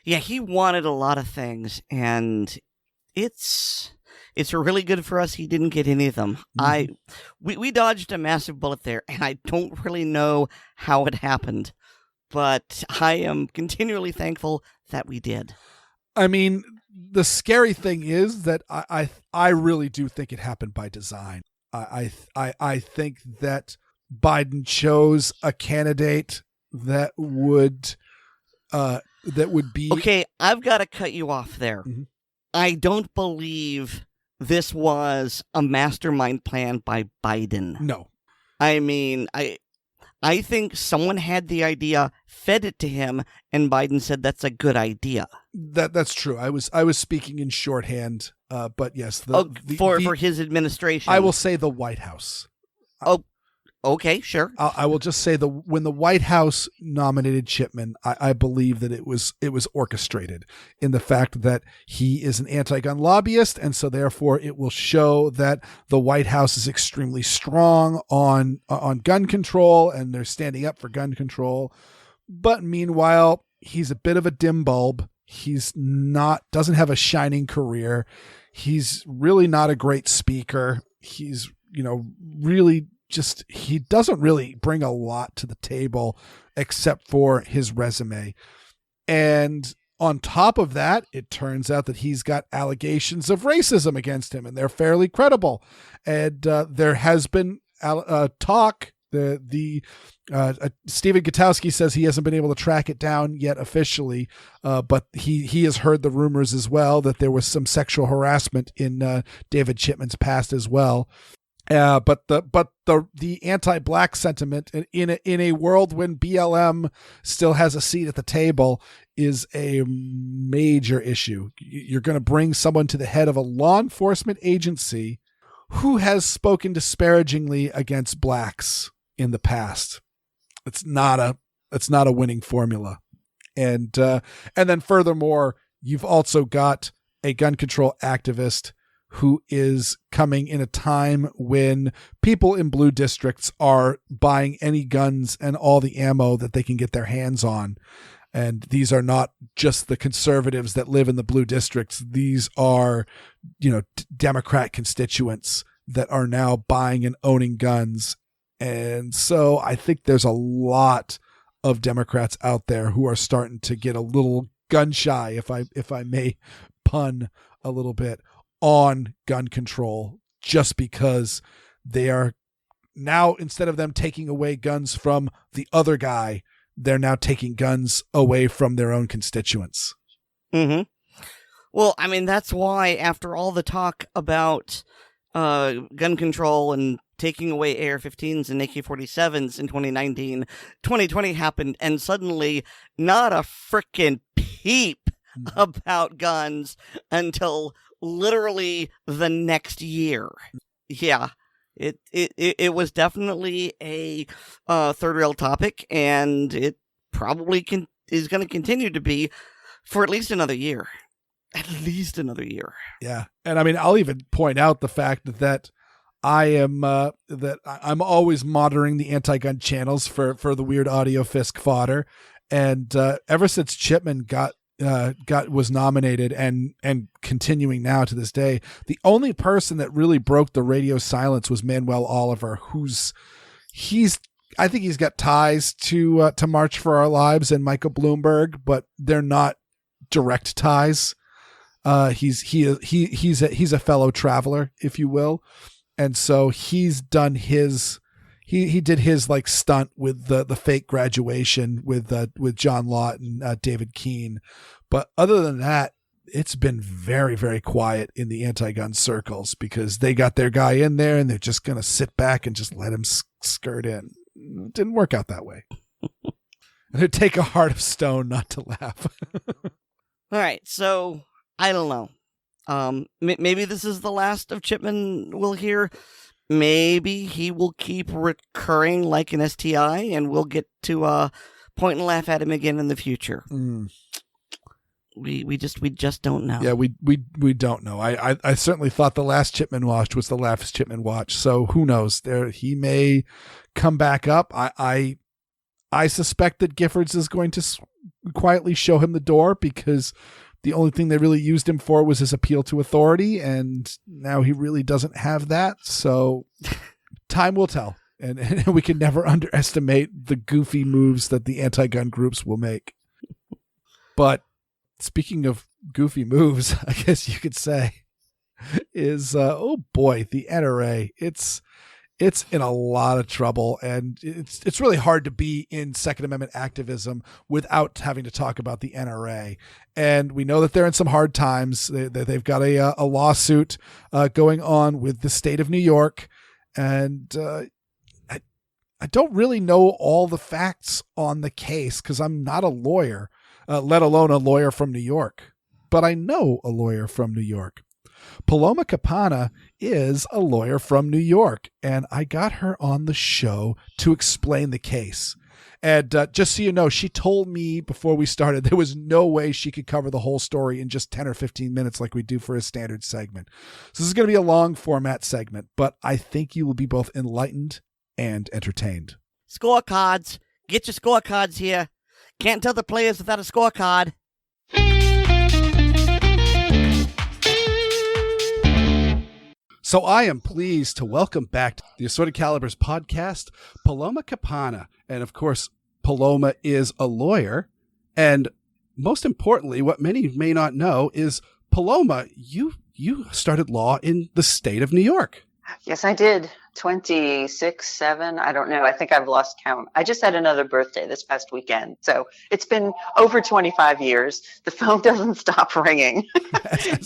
Yeah, he wanted a lot of things, and it's really good for us he didn't get any of them. Mm-hmm. We dodged a massive bullet there, and I don't really know how it happened, but I am continually thankful that we did. I mean, the scary thing is that I really do think it happened by design. I think that Biden chose a candidate that would be... Okay, I've got to cut you off there. Mm-hmm. I don't believe this was a mastermind plan by Biden. No. I mean, I think someone had the idea, fed it to him, and Biden said that's a good idea. That's true. I was speaking in shorthand, but yes, for his administration. I will say the White House. Okay, sure. I will just say when the White House nominated Chipman, I believe that it was orchestrated in the fact that he is an anti-gun lobbyist, and so therefore it will show that the White House is extremely strong on gun control, and they're standing up for gun control. But meanwhile, he's a bit of a dim bulb. Doesn't have a shining career. He's really not a great speaker. He's, really he doesn't really bring a lot to the table except for his resume. And on top of that, it turns out that he's got allegations of racism against him, and they're fairly credible. And there has been talk. Stephen Gutowski says he hasn't been able to track it down yet officially, but he has heard the rumors as well that there was some sexual harassment in David Chipman's past as well. But the anti-black sentiment in a world when BLM still has a seat at the table is a major issue. You're going to bring someone to the head of a law enforcement agency who has spoken disparagingly against blacks in the past. It's not a winning formula. And then furthermore, you've also got a gun control activist who is coming in a time when people in blue districts are buying any guns and all the ammo that they can get their hands on. And these are not just the conservatives that live in the blue districts. These are, Democrat constituents that are now buying and owning guns. And so I think there's a lot of Democrats out there who are starting to get a little gun shy, if I may pun a little bit, on gun control, just because they are now, instead of them taking away guns from the other guy, they're now taking guns away from their own constituents. Mm-hmm. Well, I mean, that's why after all the talk about gun control and taking away AR-15s and AK-47s in 2019, 2020 happened, and suddenly not a frickin' peep about guns until literally the next year. Yeah, it was definitely a third rail topic, and it probably is going to continue to be for at least another year. At least another year. Yeah, and I mean, I'll even point out the fact that I'm always monitoring the anti-gun channels for the Weer'd audio Fisk fodder, and ever since Chipman was nominated and continuing now to this day, the only person that really broke the radio silence was Manuel Oliver, I think he's got ties to March for Our Lives and Michael Bloomberg, but they're not direct ties. He's a fellow traveler, if you will. And so he's done he did his like stunt with the fake graduation with John Lott and David Keene. But other than that, it's been very, very quiet in the anti-gun circles because they got their guy in there and they're just going to sit back and just let him skirt in. It didn't work out that way. It'd take a heart of stone not to laugh. All right. So I don't know. Maybe this is the last of Chipman we'll hear. Maybe he will keep recurring like an STI, and we'll get to point and laugh at him again in the future. We just don't know. Yeah, we don't know. I certainly thought the last Chipman watch was the last Chipman watch. So who knows? He may come back up. I suspect that Giffords is going to quietly show him the door, because the only thing they really used him for was his appeal to authority, and now he really doesn't have that. So time will tell, and we can never underestimate the goofy moves that the anti-gun groups will make. But speaking of goofy moves, I guess you could say, is oh boy, the NRA. It's in a lot of trouble, and it's really hard to be in Second Amendment activism without having to talk about the NRA. And we know that they're in some hard times. They've got a lawsuit going on with the state of New York, and I don't really know all the facts on the case because I'm not a lawyer, let alone a lawyer from New York. But I know a lawyer from New York. Paloma Capanna is a lawyer from New York, and I got her on the show to explain the case. And just so you know, she told me before we started there was no way she could cover the whole story in just 10 or 15 minutes like we do for a standard segment. So this is going to be a long format segment, but I think you will be both enlightened and entertained. Scorecards. Get your scorecards here. Can't tell the players without a scorecard. So I am pleased to welcome back to the Assorted Calibers podcast, Paloma Capanna. And of course, Paloma is a lawyer. And most importantly, what many may not know is, Paloma, you started law in the state of New York. Yes, I did. 26, 7, I don't know. I think I've lost count. I just had another birthday this past weekend. So it's been over 25 years. The phone doesn't stop ringing,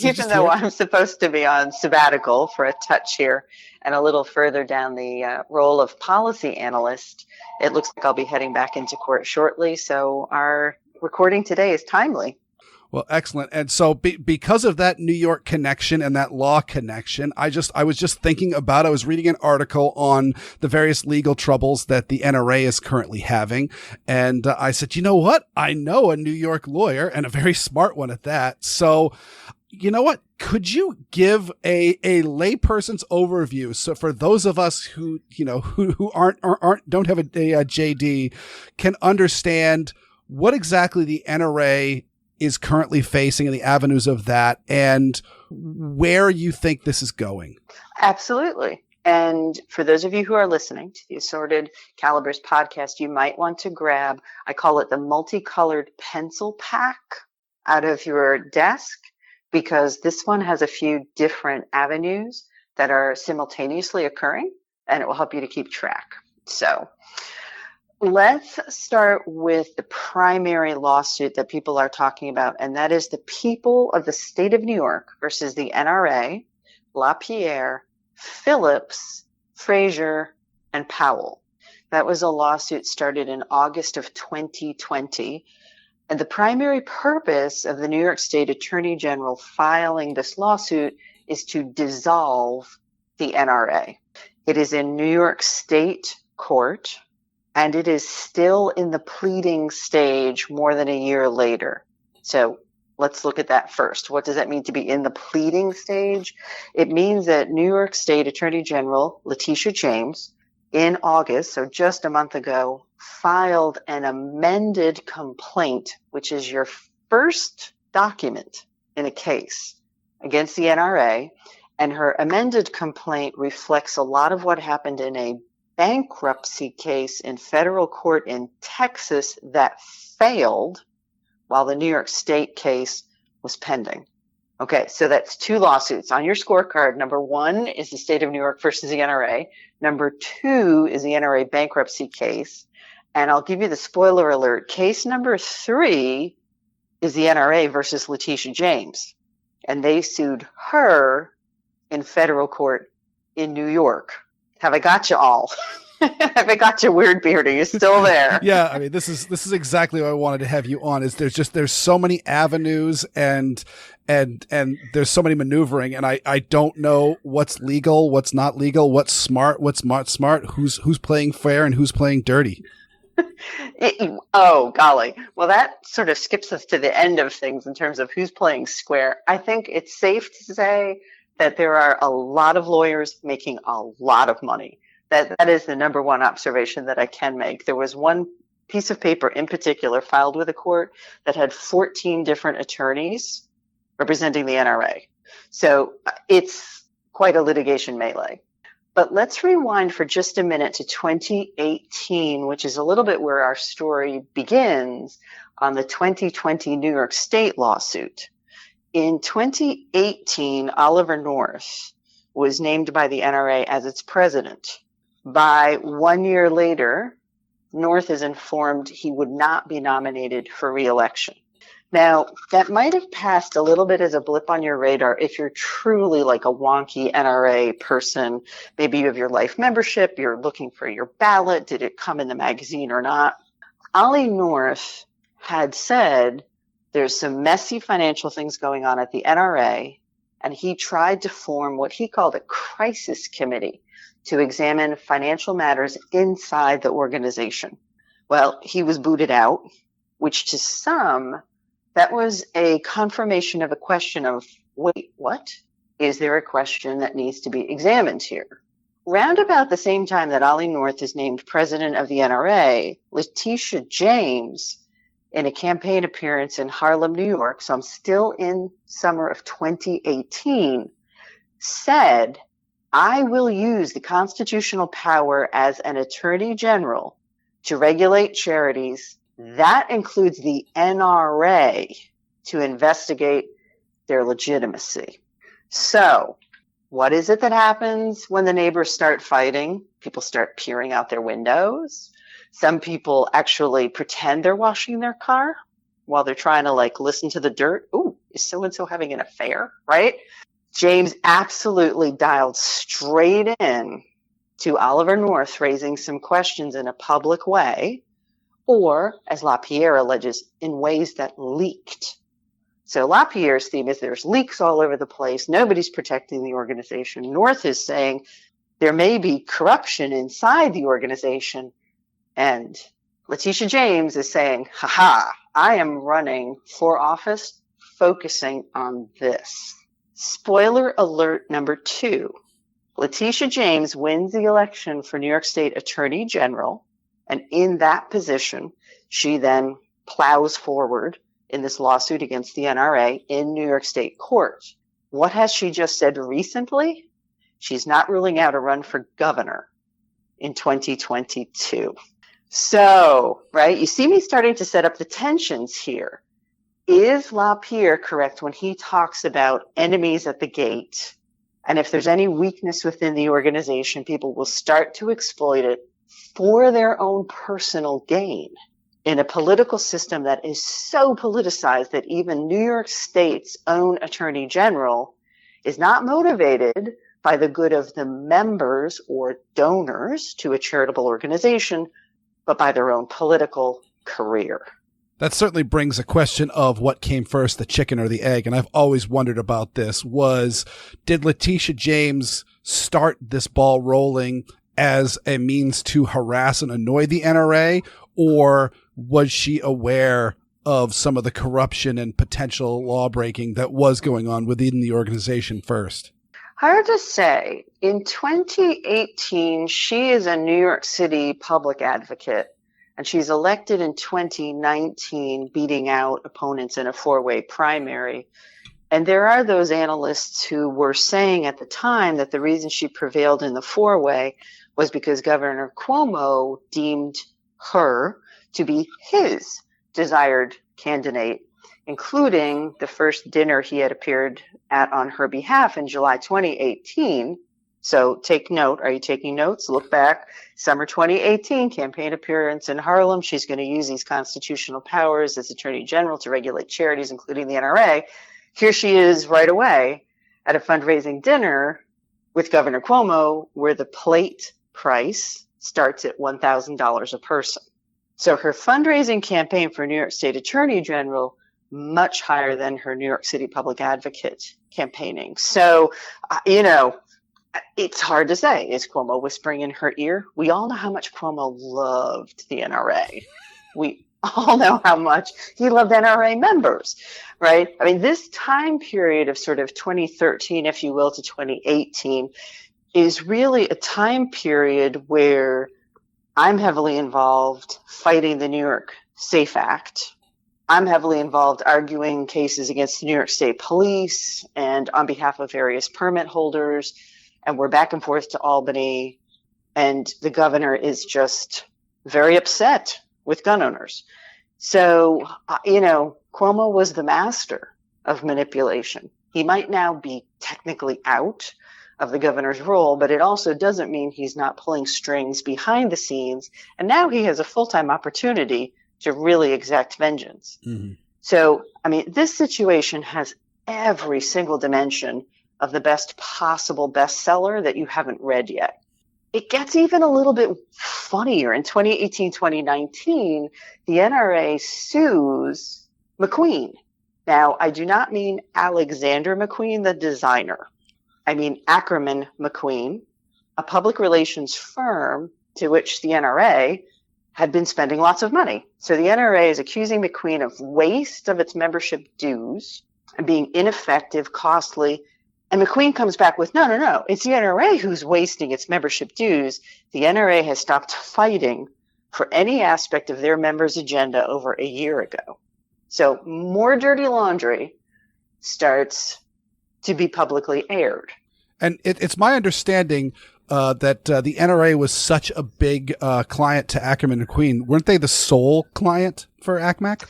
even though I'm supposed to be on sabbatical for a touch here and a little further down the role of policy analyst. It looks like I'll be heading back into court shortly. So our recording today is timely. Well, excellent. And so because of that New York connection and that law connection, I was just thinking about, I was reading an article on the various legal troubles that the NRA is currently having. And I said, you know what? I know a New York lawyer, and a very smart one at that. So, you know what? Could you give a layperson's overview? So for those of us who, who don't have a JD, can understand what exactly the NRA is currently facing and the avenues of that, and where you think this is going. Absolutely. And for those of you who are listening to the Assorted Calibers podcast, you might want to grab, I call it the multicolored pencil pack out of your desk, because this one has a few different avenues that are simultaneously occurring, and it will help you to keep track. So let's start with the primary lawsuit that people are talking about, and that is the people of the state of New York versus the NRA, LaPierre, Phillips, Frazier, and Powell. That was a lawsuit started in August of 2020. And the primary purpose of the New York State Attorney General filing this lawsuit is to dissolve the NRA. It is in New York State court, and it is still in the pleading stage more than a year later. So let's look at that first. What does that mean to be in the pleading stage? It means that New York State Attorney General Letitia James, in August, so just a month ago, filed an amended complaint, which is your first document in a case against the NRA. And her amended complaint reflects a lot of what happened in a bankruptcy case in federal court in Texas that failed while the New York State case was pending. Okay, so that's two lawsuits on your scorecard. Number one is the state of New York versus the NRA. Number two is the NRA bankruptcy case. And I'll give you the spoiler alert. Case number 3 is the NRA versus Letitia James. And they sued her in federal court in New York. Have I got you all? Have I got you, Weer'd Beard? Are you still there? Yeah, I mean, this is exactly what I wanted to have you on. Is there's so many avenues and there's so many maneuvering, and I don't know what's legal, what's not legal, what's smart, who's playing fair and who's playing dirty. Oh, golly. Well, that sort of skips us to the end of things in terms of who's playing square. I think it's safe to say that there are a lot of lawyers making a lot of money. That is the number one observation that I can make. There was one piece of paper in particular filed with a court that had 14 different attorneys representing the NRA. So it's quite a litigation melee. But let's rewind for just a minute to 2018, which is a little bit where our story begins on the 2020 New York State lawsuit. In 2018, Oliver North was named by the NRA as its president. By 1 year later, North is informed he would not be nominated for re-election. Now, that might have passed a little bit as a blip on your radar if you're truly like a wonky NRA person. Maybe you have your life membership, you're looking for your ballot, did it come in the magazine or not? Ollie North had said there's some messy financial things going on at the NRA, and he tried to form what he called a crisis committee to examine financial matters inside the organization. Well, he was booted out, which to some, that was a confirmation of a question of, wait, what? Is there a question that needs to be examined here? Round about the same time that Ollie North is named president of the NRA, Letitia James, in a campaign appearance in Harlem, New York, so I'm still in summer of 2018, said, I will use the constitutional power as an attorney general to regulate charities. That includes the NRA to investigate their legitimacy. So, what is it that happens when the neighbors start fighting? People start peering out their windows. Some people actually pretend they're washing their car while they're trying to listen to the dirt. Ooh, is so-and-so having an affair, right? James absolutely dialed straight in to Oliver North raising some questions in a public way, or, as LaPierre alleges, in ways that leaked. So LaPierre's theme is there's leaks all over the place. Nobody's protecting the organization. North is saying there may be corruption inside the organization. And Letitia James is saying, I am running for office focusing on this. Spoiler alert number 2. Letitia James wins the election for New York State Attorney General. And in that position, she then plows forward in this lawsuit against the NRA in New York State court. What has she just said recently? She's not ruling out a run for governor in 2022. So, right, you see me starting to set up the tensions here. Is LaPierre correct when he talks about enemies at the gate? And if there's any weakness within the organization, people will start to exploit it for their own personal gain in a political system that is so politicized that even New York State's own attorney general is not motivated by the good of the members or donors to a charitable organization, but by their own political career. That certainly brings a question of what came first, the chicken or the egg. And I've always wondered about this did Letitia James start this ball rolling as a means to harass and annoy the NRA, or was she aware of some of the corruption and potential law breaking that was going on within the organization first? Hard to say. In 2018, she is a New York City public advocate, and she's elected in 2019, beating out opponents in a 4-way primary. And there are those analysts who were saying at the time that the reason she prevailed in the 4-way was because Governor Cuomo deemed her to be his desired candidate, including the first dinner he had appeared at on her behalf in July 2018. So take note. Are you taking notes? Look back. Summer 2018, campaign appearance in Harlem. She's going to use these constitutional powers as Attorney General to regulate charities, including the NRA. Here she is right away at a fundraising dinner with Governor Cuomo, where the plate price starts at $1,000 a person. So her fundraising campaign for New York State Attorney General, much higher than her New York City public advocate campaigning. So, it's hard to say. Is Cuomo whispering in her ear? We all know how much Cuomo loved the NRA. We all know how much he loved NRA members, right? I mean, this time period of sort of 2013, if you will, to 2018 is really a time period where I'm heavily involved fighting the New York SAFE Act. I'm heavily involved arguing cases against the New York State Police and on behalf of various permit holders. And we're back and forth to Albany. And the governor is just very upset with gun owners. So, Cuomo was the master of manipulation. He might now be technically out of the governor's role, but it also doesn't mean he's not pulling strings behind the scenes. And now he has a full-time opportunity to really exact vengeance. Mm-hmm. So, this situation has every single dimension of the best possible bestseller that you haven't read yet. It gets even a little bit funnier. In 2018, 2019, the NRA sues McQueen, Now, I do not mean Alexander McQueen, the designer. I mean Ackerman McQueen, a public relations firm to which the NRA had been spending lots of money. So the NRA is accusing McQueen of waste of its membership dues and being ineffective, costly. And McQueen comes back with, no, it's the NRA who's wasting its membership dues. The NRA has stopped fighting for any aspect of their members' agenda over a year ago. So more dirty laundry starts to be publicly aired. And it's my understanding that the NRA was such a big client to Ackerman McQueen. Weren't they the sole client for ACMAC?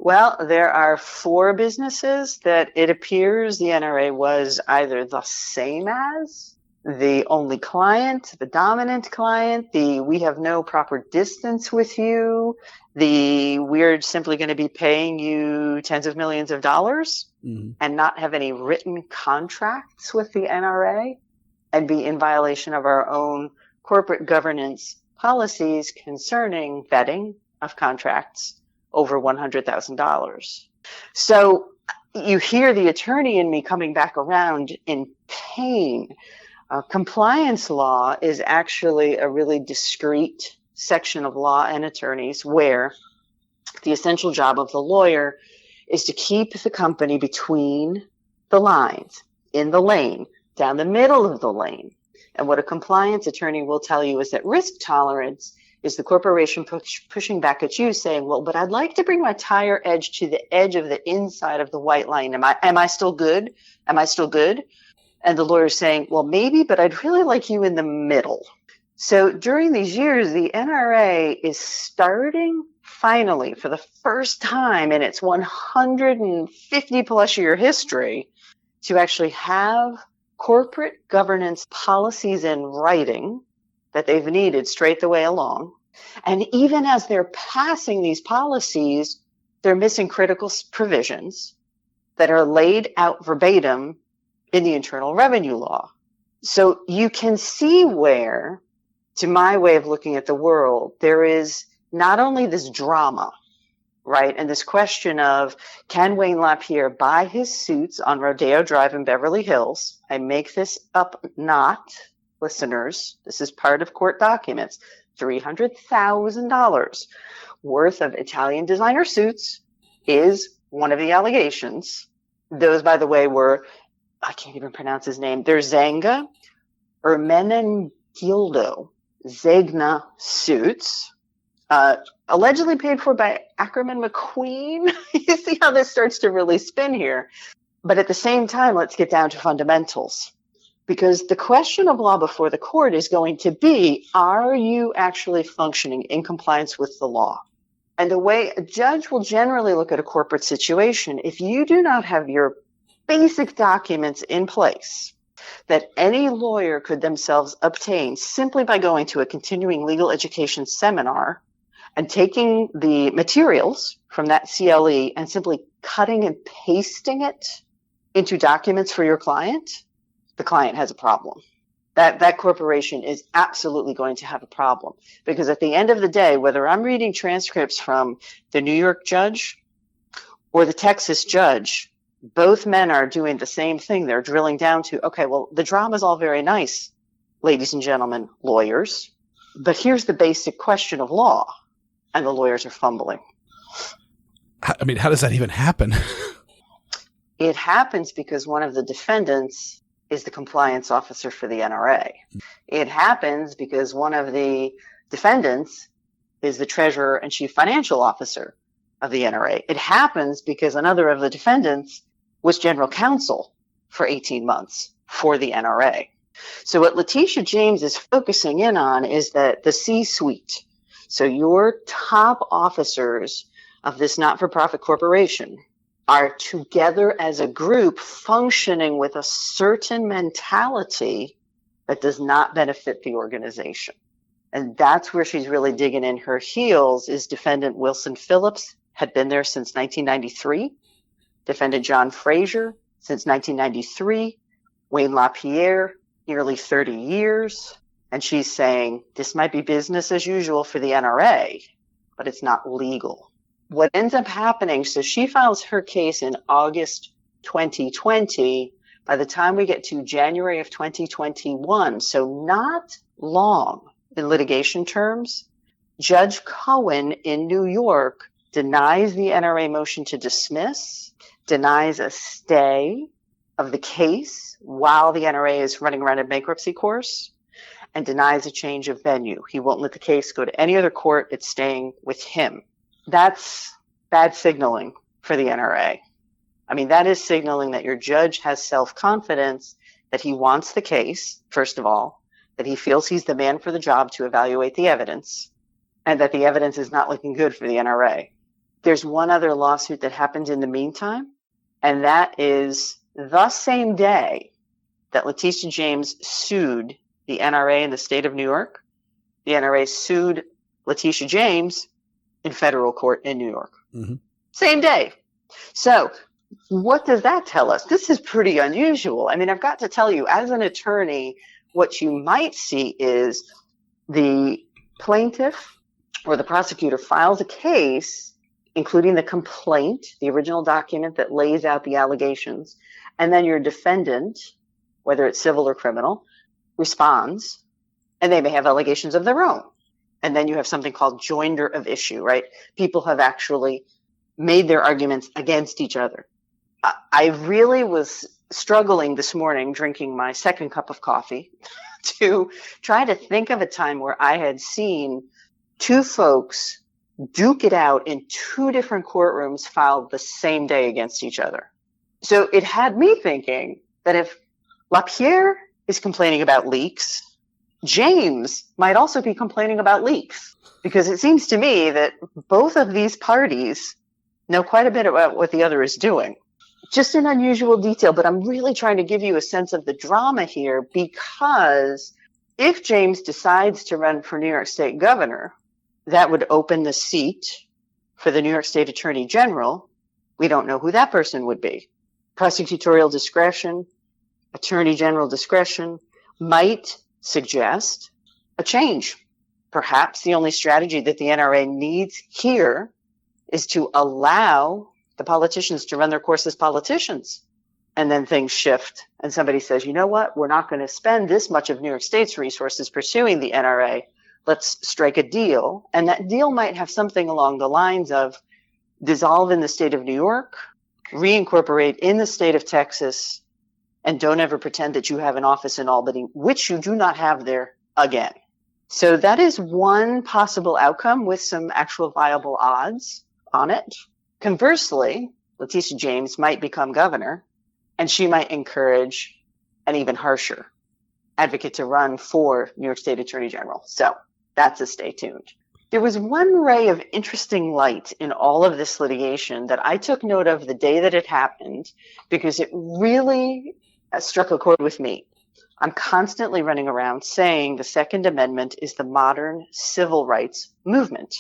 Well, there are 4 businesses that it appears the NRA was either the same as, the only client, the dominant client, the we have no proper distance with you, the we're simply going to be paying you tens of millions of dollars and not have any written contracts with the NRA and be in violation of our own corporate governance policies concerning vetting of contracts over $100,000. So you hear the attorney in me coming back around in pain. Compliance law is actually a really discrete section of law and attorneys where the essential job of the lawyer is to keep the company between the lines, in the lane, down the middle of the lane. And what a compliance attorney will tell you is that risk tolerance is the corporation pushing back at you saying, well, but I'd like to bring my tire edge to the edge of the inside of the white line. Am I still good? Am I still good? And the lawyer's saying, well, maybe, but I'd really like you in the middle. So during these years, the NRA is starting finally for the first time in its 150 plus year history to actually have corporate governance policies in writing that they've needed straight the way along. And even as they're passing these policies, they're missing critical provisions that are laid out verbatim in the Internal Revenue Law. So you can see where, to my way of looking at the world, there is not only this drama, right, and this question of, can Wayne LaPierre buy his suits on Rodeo Drive in Beverly Hills? I make this up not, listeners, this is part of court documents, $300,000 worth of Italian designer suits is one of the allegations. Those, by the way, were, I can't even pronounce his name, they're Zanga Ermenegildo Zegna suits, allegedly paid for by Ackerman McQueen. You see how this starts to really spin here. But at the same time, let's get down to fundamentals. Because the question of law before the court is going to be, are you actually functioning in compliance with the law? And the way a judge will generally look at a corporate situation, if you do not have your basic documents in place that any lawyer could themselves obtain simply by going to a continuing legal education seminar and taking the materials from that CLE and simply cutting and pasting it into documents for your client, the client has a problem. That corporation is absolutely going to have a problem, because at the end of the day, whether I'm reading transcripts from the New York judge or the Texas judge, both men are doing the same thing. They're drilling down to, okay, well, the drama's all very nice, ladies and gentlemen, lawyers, but here's the basic question of law, and the lawyers are fumbling. I mean, how does that even happen? It happens because one of the defendants is the compliance officer for the NRA. It happens because one of the defendants is the treasurer and chief financial officer of the NRA. It happens because another of the defendants was general counsel for 18 months for the NRA. So what Letitia James is focusing in on is that the C-suite, so your top officers of this not-for-profit corporation, are together as a group functioning with a certain mentality that does not benefit the organization. And that's where she's really digging in her heels. Is defendant Wilson Phillips had been there since 1993. Defendant John Frazier since 1993. Wayne LaPierre, nearly 30 years. And she's saying this might be business as usual for the NRA, but it's not legal. what ends up happening, so she files her case in August 2020. By the time we get to January of 2021, so not long in litigation terms, Judge Cohen in New York denies the NRA motion to dismiss, denies a stay of the case while the NRA is running around in bankruptcy course, and denies a change of venue. He won't let the case go to any other court. It's staying with him. That's bad signaling for the NRA. I mean, that is signaling that your judge has self-confidence, that he wants the case, first of all, that he feels he's the man for the job to evaluate the evidence, and that the evidence is not looking good for the NRA. There's one other lawsuit that happened in the meantime, and that is the same day that Letitia James sued the NRA in the state of New York, the NRA sued Letitia James in federal court in New York. Mm-hmm. Same day. So what does that tell us? This is pretty unusual. I mean, I've got to tell you, as an attorney, what you might see is the plaintiff or the prosecutor files a case, including the complaint, the original document that lays out the allegations, and then your defendant, whether it's civil or criminal, responds, and they may have allegations of their own. And then you have something called joinder of issue, right? People have actually made their arguments against each other. I really was struggling this morning, drinking my second cup of coffee, to try to think of a time where I had seen two folks duke it out in two different courtrooms filed the same day against each other. So it had me thinking that if LaPierre is complaining about leaks, James might also be complaining about leaks, because it seems to me that both of these parties know quite a bit about what the other is doing. Just an unusual detail, but I'm really trying to give you a sense of the drama here, because if James decides to run for New York State governor, that would open the seat for the New York State Attorney General. We don't know who that person would be. Prosecutorial discretion, Attorney General discretion might suggest a change. Perhaps the only strategy that the NRA needs here is to allow the politicians to run their course as politicians. And then things shift and somebody says, you know what, we're not going to spend this much of New York State's resources pursuing the NRA. Let's strike a deal. And that deal might have something along the lines of dissolve in the state of New York, reincorporate in the state of Texas, and don't ever pretend that you have an office in Albany, which you do not have there again. So that is one possible outcome with some actual viable odds on it. Conversely, Letitia James might become governor, and she might encourage an even harsher advocate to run for New York State Attorney General. So that's a stay tuned. There was one ray of interesting light in all of this litigation that I took note of the day that it happened, because it really struck a chord with me. I'm constantly running around saying the Second Amendment is the modern civil rights movement.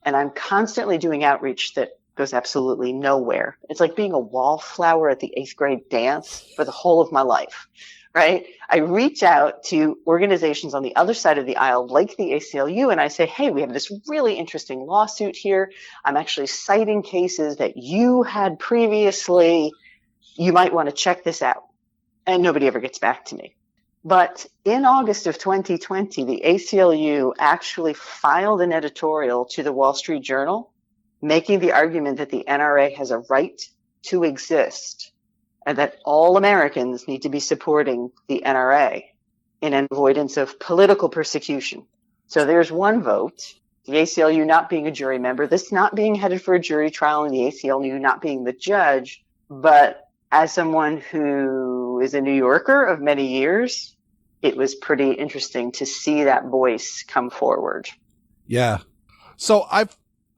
And I'm constantly doing outreach that goes absolutely nowhere. It's like being a wallflower at the 8th grade dance for the whole of my life, right? I reach out to organizations on the other side of the aisle, like the ACLU, and I say, hey, we have this really interesting lawsuit here. I'm actually citing cases that you had previously. You might want to check this out. And nobody ever gets back to me. But in August of 2020, the ACLU actually filed an editorial to the Wall Street Journal, making the argument that the NRA has a right to exist and that all Americans need to be supporting the NRA in an avoidance of political persecution. So there's one vote. The ACLU not being a jury member, this not being headed for a jury trial, and the ACLU not being the judge. But as someone who is a New Yorker of many years, it was pretty interesting to see that voice come forward. Yeah. So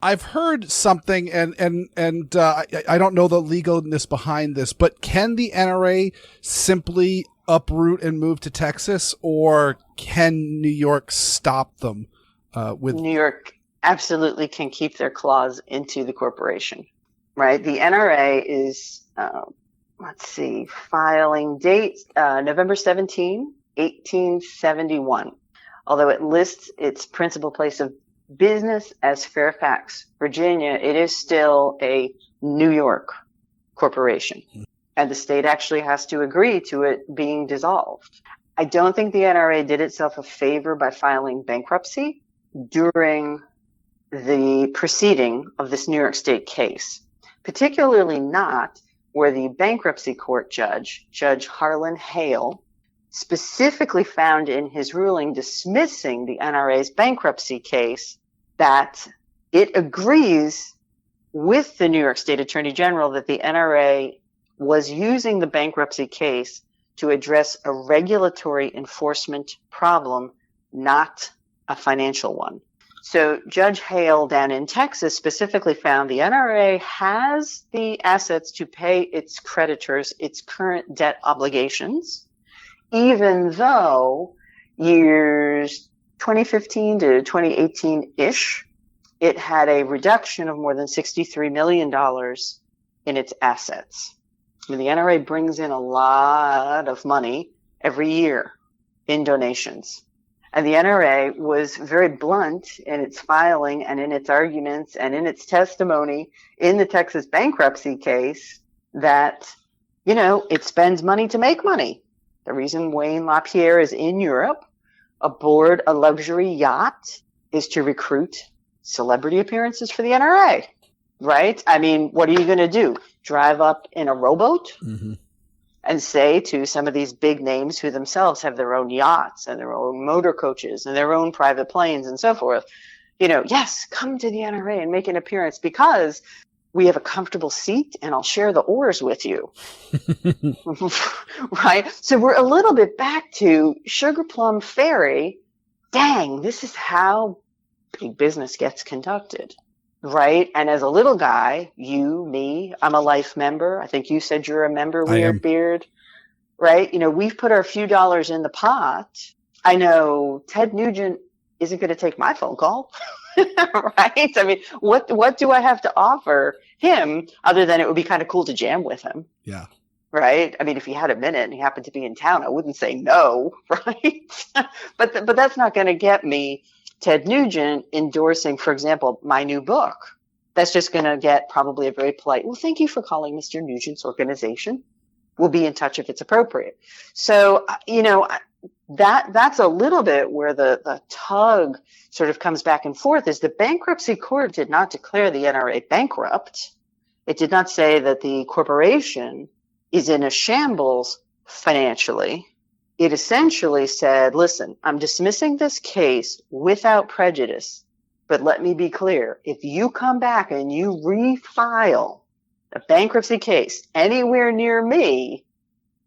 I've heard something, and I don't know the legalness behind this, but can the NRA simply uproot and move to Texas, or can New York stop them? New York absolutely can keep their claws into the corporation, right? The NRA is, filing date, November 17, 1871. Although it lists its principal place of business as Fairfax, Virginia, it is still a New York corporation. And the state actually has to agree to it being dissolved. I don't think the NRA did itself a favor by filing bankruptcy during the proceeding of this New York State case, particularly not where the bankruptcy court judge, Judge Harlan Hale, specifically found in his ruling dismissing the NRA's bankruptcy case that it agrees with the New York State Attorney General that the NRA was using the bankruptcy case to address a regulatory enforcement problem, not a financial one. So Judge Hale down in Texas specifically found the NRA has the assets to pay its creditors its current debt obligations, even though years 2015 to 2018-ish, it had a reduction of more than $63 million in its assets. I mean, the NRA brings in a lot of money every year in donations. And the NRA was very blunt in its filing and in its arguments and in its testimony in the Texas bankruptcy case that, you know, it spends money to make money. The reason Wayne LaPierre is in Europe aboard a luxury yacht is to recruit celebrity appearances for the NRA, right? I mean, what are you going to do? Drive up in a rowboat? Mm-hmm. And say to some of these big names who themselves have their own yachts and their own motor coaches and their own private planes and so forth, you know, yes, come to the NRA and make an appearance because we have a comfortable seat and I'll share the oars with you. Right? So we're a little bit back to Sugar Plum Fairy. Dang, this is how big business gets conducted. Right. And as a little guy, you, me, I'm a life member. I think you said you're a member, Weer'd. Right. You know, we've put our few dollars in the pot. I know Ted Nugent isn't going to take my phone call. Right. I mean, what do I have to offer him other than it would be kind of cool to jam with him? Yeah. Right. I mean, if he had a minute and he happened to be in town, I wouldn't say no. Right. But that's not going to get me Ted Nugent endorsing, for example, my new book. That's just going to get probably a very polite, well, thank you for calling Mr. Nugent's organization. We'll be in touch if it's appropriate. So, you know, that's a little bit where the tug sort of comes back and forth is the bankruptcy court did not declare the NRA bankrupt. It did not say that the corporation is in a shambles financially. It essentially said, listen, I'm dismissing this case without prejudice, but let me be clear. If you come back and you refile a bankruptcy case anywhere near me,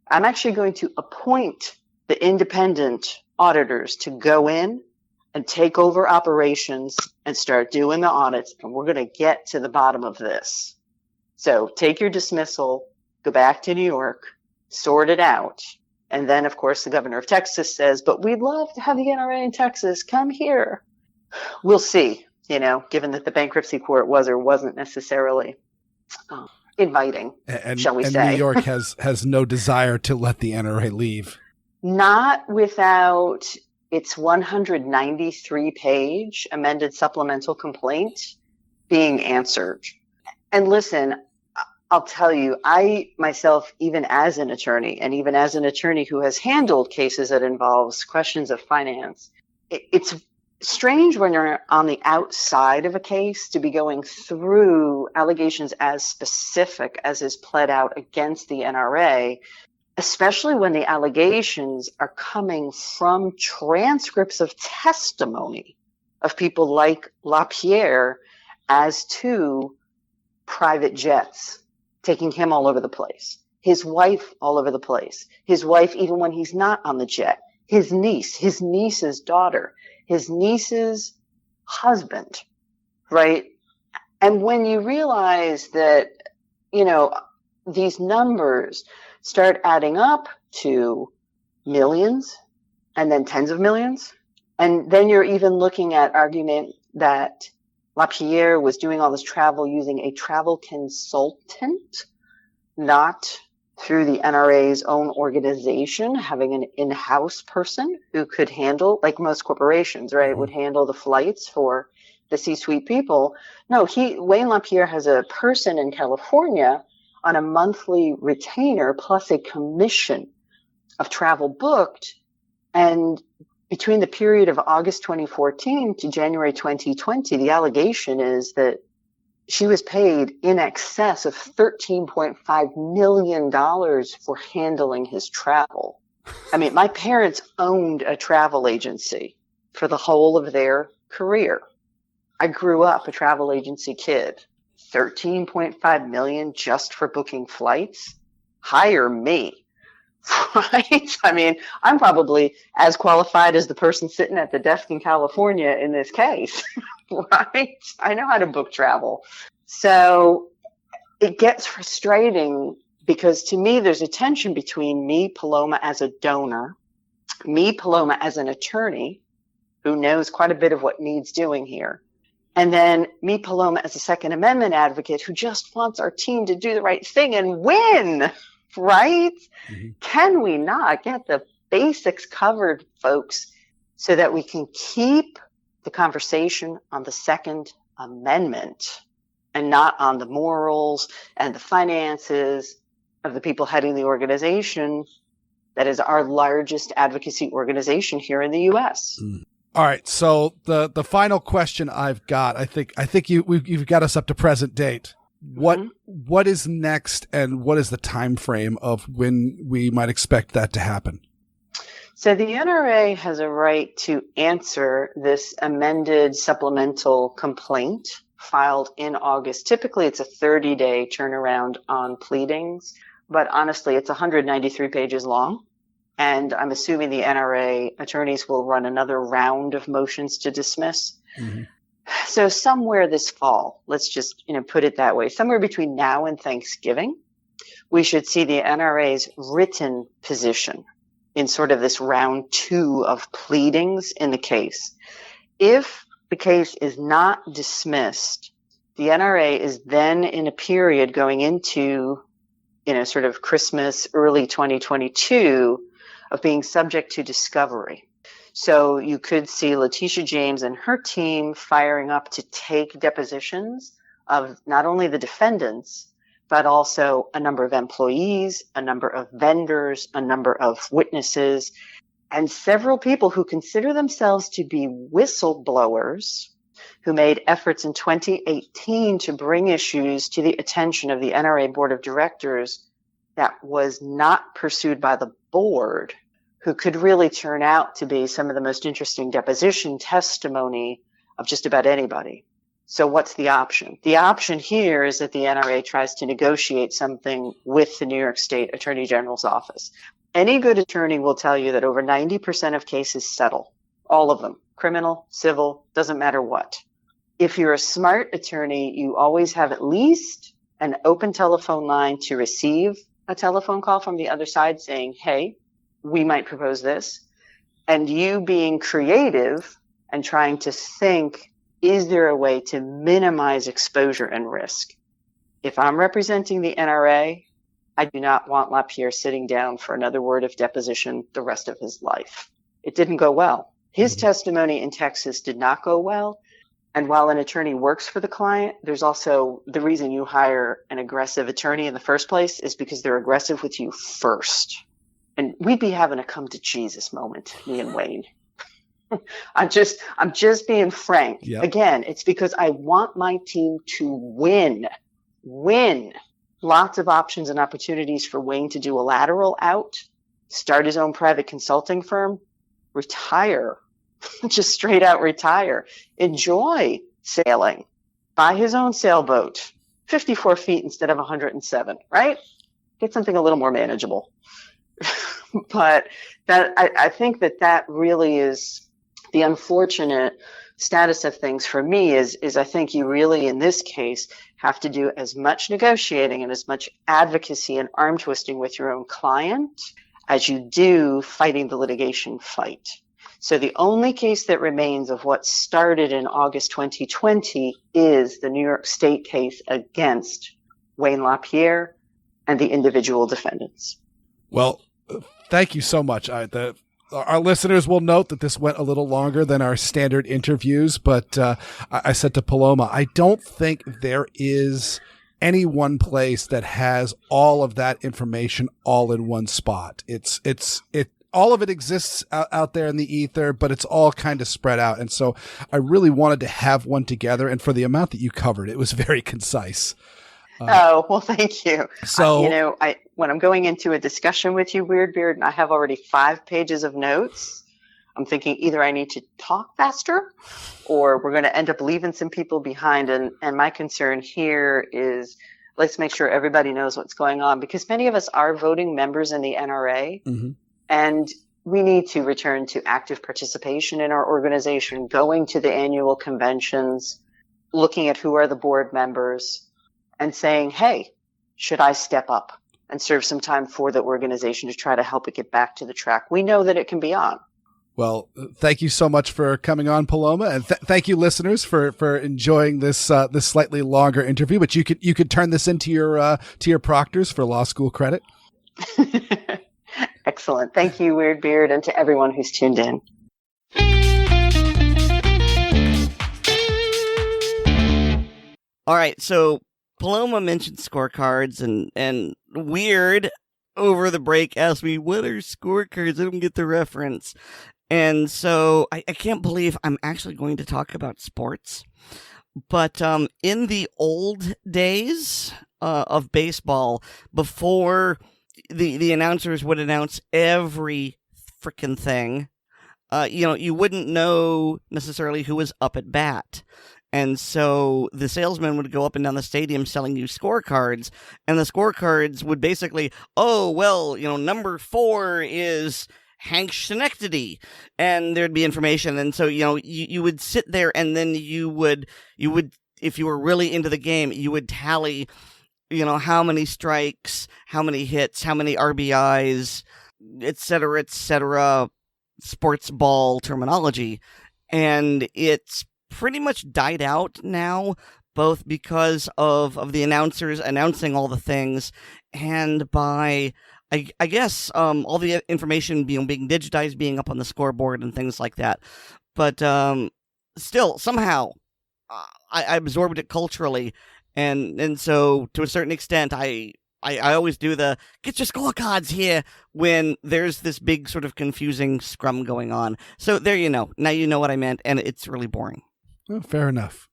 I'm actually going to appoint the independent auditors to go in and take over operations and start doing the audits, and we're going to get to the bottom of this. So take your dismissal, go back to New York, sort it out. And then, of course, the governor of Texas says, but we'd love to have the NRA in Texas. Come here. We'll see, you know, given that the bankruptcy court was or wasn't necessarily inviting, shall we say. And New York has no desire to let the NRA leave. Not without its 193-page amended supplemental complaint being answered. And listen, I'll tell you, I myself, even as an attorney, and even as an attorney who has handled cases that involves questions of finance, it's strange when you're on the outside of a case to be going through allegations as specific as is pled out against the NRA, especially when the allegations are coming from transcripts of testimony of people like LaPierre as to private jets, taking him all over the place, his wife all over the place, his wife even when he's not on the jet, his niece, his niece's daughter, his niece's husband, right? And when you realize that, you know, these numbers start adding up to millions and then tens of millions, and then you're even looking at argument that LaPierre was doing all this travel using a travel consultant, not through the NRA's own organization, having an in-house person who could handle, like most corporations, right, would handle the flights for the C-suite people. No, Wayne LaPierre has a person in California on a monthly retainer plus a commission of travel booked. And between the period of August 2014 to January 2020, the allegation is that she was paid in excess of $13.5 million for handling his travel. I mean, my parents owned a travel agency for the whole of their career. I grew up a travel agency kid. $13.5 million just for booking flights? Hire me. Right? I mean, I'm probably as qualified as the person sitting at the desk in California in this case, right? I know how to book travel. So it gets frustrating because to me, there's a tension between me, Paloma, as a donor, me, Paloma, as an attorney who knows quite a bit of what needs doing here, and then me, Paloma, as a Second Amendment advocate who just wants our team to do the right thing and win. Right? Mm-hmm. Can we not get the basics covered, folks, so that we can keep the conversation on the Second Amendment and not on the morals and the finances of the people heading the organization that is our largest advocacy organization here in the U.S.? Mm. All right. So the final question I've got, I think you've got us up to present date. What is next, and what is the time frame of when we might expect that to happen? So the NRA has a right to answer this amended supplemental complaint filed in August. Typically, it's a 30-day turnaround on pleadings, but honestly, it's 193 pages long. And I'm assuming the NRA attorneys will run another round of motions to dismiss. Mm-hmm. So somewhere this fall, let's just put it that way, somewhere between now and Thanksgiving, we should see the NRA's written position in sort of this round 2 of pleadings in the case. If the case is not dismissed, the NRA is then in a period going into, sort of Christmas, early 2022 of being subject to discovery. So you could see Letitia James and her team firing up to take depositions of not only the defendants, but also a number of employees, a number of vendors, a number of witnesses, and several people who consider themselves to be whistleblowers who made efforts in 2018 to bring issues to the attention of the NRA Board of Directors that was not pursued by the board, who could really turn out to be some of the most interesting deposition testimony of just about anybody. So what's the option? The option here is that the NRA tries to negotiate something with the New York State Attorney General's office. Any good attorney will tell you that over 90% of cases settle. All of them. Criminal, civil, doesn't matter what. If you're a smart attorney, you always have at least an open telephone line to receive a telephone call from the other side saying, hey, we might propose this, and you being creative and trying to think, is there a way to minimize exposure and risk? If I'm representing the NRA, I do not want LaPierre sitting down for another word of deposition the rest of his life. It didn't go well. His testimony in Texas did not go well. And while an attorney works for the client, there's also the reason you hire an aggressive attorney in the first place is because they're aggressive with you first. And we'd be having a come to Jesus moment, me and Wayne. I'm just being frank. Yep. Again, it's because I want my team to win. Lots of options and opportunities for Wayne to do a lateral out, start his own private consulting firm, retire, just straight out retire, enjoy sailing, buy his own sailboat, 54 feet instead of 107, right? Get something a little more manageable. But that I think that really is the unfortunate status of things for me is I think you really, in this case, have to do as much negotiating and as much advocacy and arm twisting with your own client as you do fighting the litigation fight. So the only case that remains of what started in August 2020 is the New York State case against Wayne LaPierre and the individual defendants. Well, thank you so much. our listeners will note that this went a little longer than our standard interviews, but I said to Paloma, I don't think there is any one place that has all of that information all in one spot. All of it exists out there in the ether, but it's all kind of spread out. And so I really wanted to have one together. And for the amount that you covered, it was very concise. Well, thank you. So, when I'm going into a discussion with you, Weer'd Beard, and I have already 5 pages of notes, I'm thinking either I need to talk faster or we're going to end up leaving some people behind. And my concern here is let's make sure everybody knows what's going on, because many of us are voting members in the NRA. mm-hmm. And we need to return to active participation in our organization, going to the annual conventions, looking at who are the board members, and saying, hey, should I step up and serve some time for the organization to try to help it get back to the track? We know that it can be on. Well, thank you so much for coming on, Paloma, and thank you, listeners, for enjoying this this slightly longer interview. But you could turn this into your proctors for law school credit. Excellent. Thank you, Weer'd Beard, and to everyone who's tuned in. All right, so Paloma mentioned scorecards, and Weer'd over the break asked me, what are scorecards? I don't get the reference. And so I can't believe I'm actually going to talk about sports. But in the old days of baseball, before the announcers would announce every frickin' thing, you wouldn't know necessarily who was up at bat. And so the salesman would go up and down the stadium selling you scorecards, and the scorecards would basically, number 4 is Hank Schenectady, and there'd be information. And so, you would sit there, and then you would, if you were really into the game, you would tally, how many strikes, how many hits, how many RBIs, et cetera, sports ball terminology. And it's pretty much died out now, both because of the announcers announcing all the things, and by, I guess, all the information being digitized, being up on the scoreboard and things like that. But still, somehow, I absorbed it culturally, and so to a certain extent, I always do the get your scorecards here when there's this big sort of confusing scrum going on. So there you know. Now you know what I meant, and it's really boring. Oh, fair enough.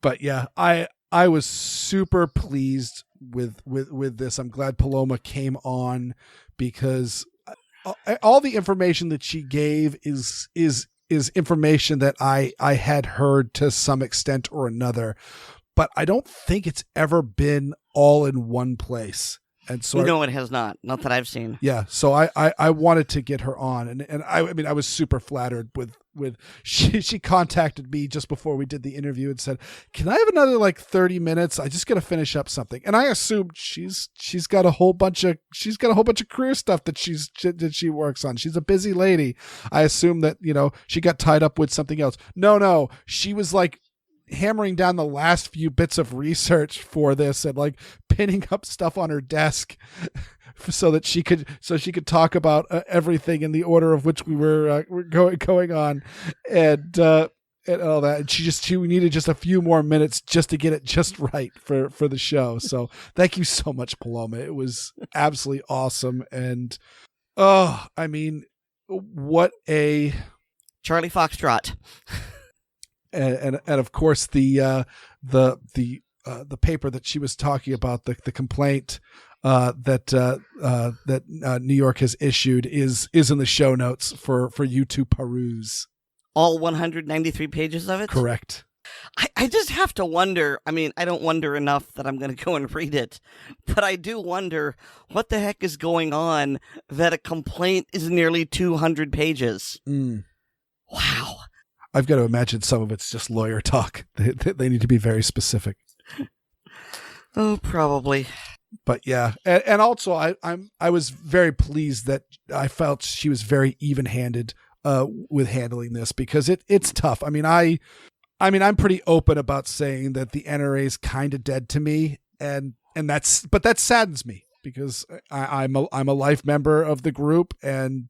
But yeah, I was super pleased with this. I'm glad Paloma came on, because all the information that she gave is information that I had heard to some extent or another, but I don't think it's ever been all in one place. And so no, it has not that I've seen. Yeah. So I wanted to get her on, and I was super flattered with she contacted me just before we did the interview and said, can I have another 30 minutes? I just got to finish up something. And I assumed she's got a whole bunch of career stuff that she works on. She's a busy lady. I assumed that, she got tied up with something else. No, she was hammering down the last few bits of research for this and pinning up stuff on her desk so that she could talk about everything in the order of which we were going on, and all that. And she needed just a few more minutes just to get it just right for the show. So thank you so much, Paloma. It was absolutely awesome. And what a Charlie Foxtrot. And of course the paper that she was talking about, the complaint that New York has issued is in the show notes for you to peruse. All 193 pages of it? Correct. I just have to wonder. I don't wonder enough that I'm going to go and read it, but I do wonder what the heck is going on that a complaint is nearly 200 pages. Wow. I've got to imagine some of it's just lawyer talk. They need to be very specific. Oh, probably. But yeah, and also I was very pleased that I felt she was very even-handed with handling this, because it's tough. I'm pretty open about saying that the NRA is kind of dead to me, and that saddens me. because I'm a life member of the group, and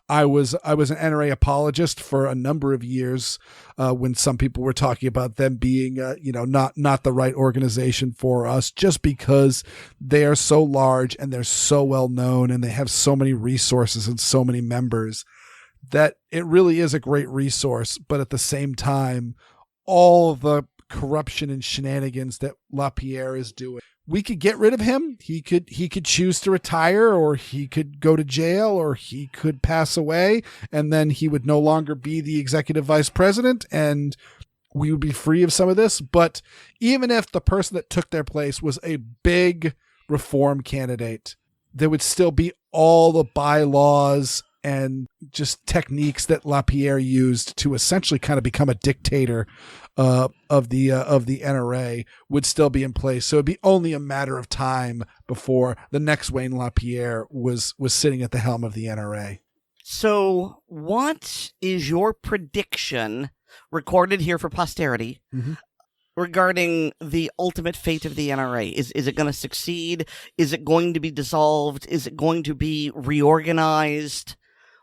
I was an NRA apologist for a number of years when some people were talking about them being not the right organization for us, just because they are so large and they're so well known and they have so many resources and so many members that it really is a great resource. But at the same time, all the corruption and shenanigans that LaPierre is doing, we could get rid of him. He could choose to retire, or he could go to jail, or he could pass away, and then he would no longer be the executive vice president, and we would be free of some of this. But even if the person that took their place was a big reform candidate, there would still be all the bylaws and just techniques that LaPierre used to essentially kind of become a dictator of the NRA would still be in place. So it'd be only a matter of time before the next Wayne LaPierre was sitting at the helm of the NRA. So what is your prediction, recorded here for posterity, regarding the ultimate fate of the NRA? Is it going to succeed? Is it going to be dissolved? Is it going to be reorganized?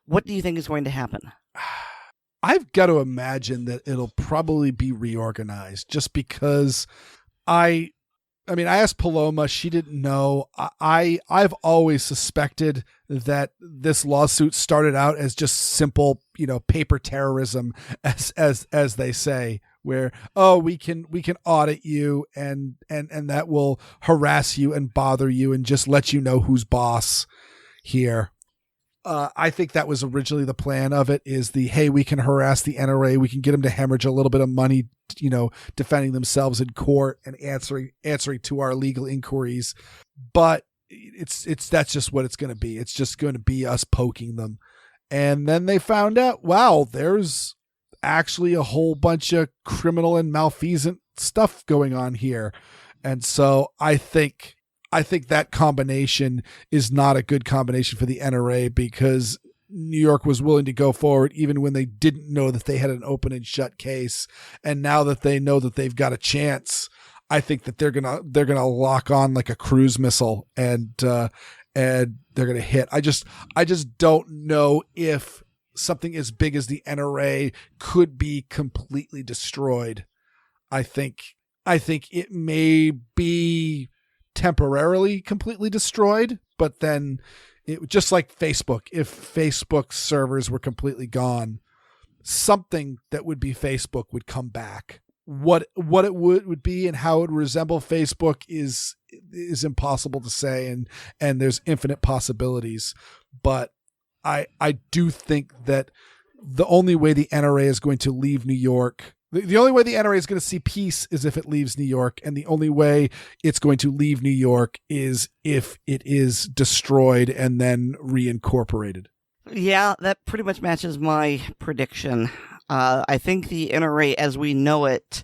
What do you think is going to happen? I've got to imagine that it'll probably be reorganized, just because I asked Paloma, she didn't know. I've always suspected that this lawsuit started out as just simple, paper terrorism, as they say, where, we can audit you and that will harass you and bother you and just let you know who's boss here. I think that was originally the plan of it, is hey, we can harass the NRA. We can get them to hemorrhage a little bit of money, defending themselves in court and answering to our legal inquiries. But that's just what it's going to be. It's just going to be us poking them. And then they found out, wow, there's actually a whole bunch of criminal and malfeasant stuff going on here. And so I think that combination is not a good combination for the NRA, because New York was willing to go forward even when they didn't know that they had an open and shut case. And now that they know that they've got a chance, I think that they're gonna lock on like a cruise missile and they're gonna hit. I just don't know if something as big as the NRA could be completely destroyed. I think it may be temporarily completely destroyed, but then it, just like Facebook, if Facebook's servers were completely gone, something that would be Facebook would come back. What it would be and how it would resemble Facebook is impossible to say, and there's infinite possibilities. But I do think that the only way the NRA is going to leave New York, the only way the NRA is going to see peace is if it leaves New York, and the only way it's going to leave New York is if it is destroyed and then reincorporated. Yeah, that pretty much matches my prediction. I think the NRA as we know it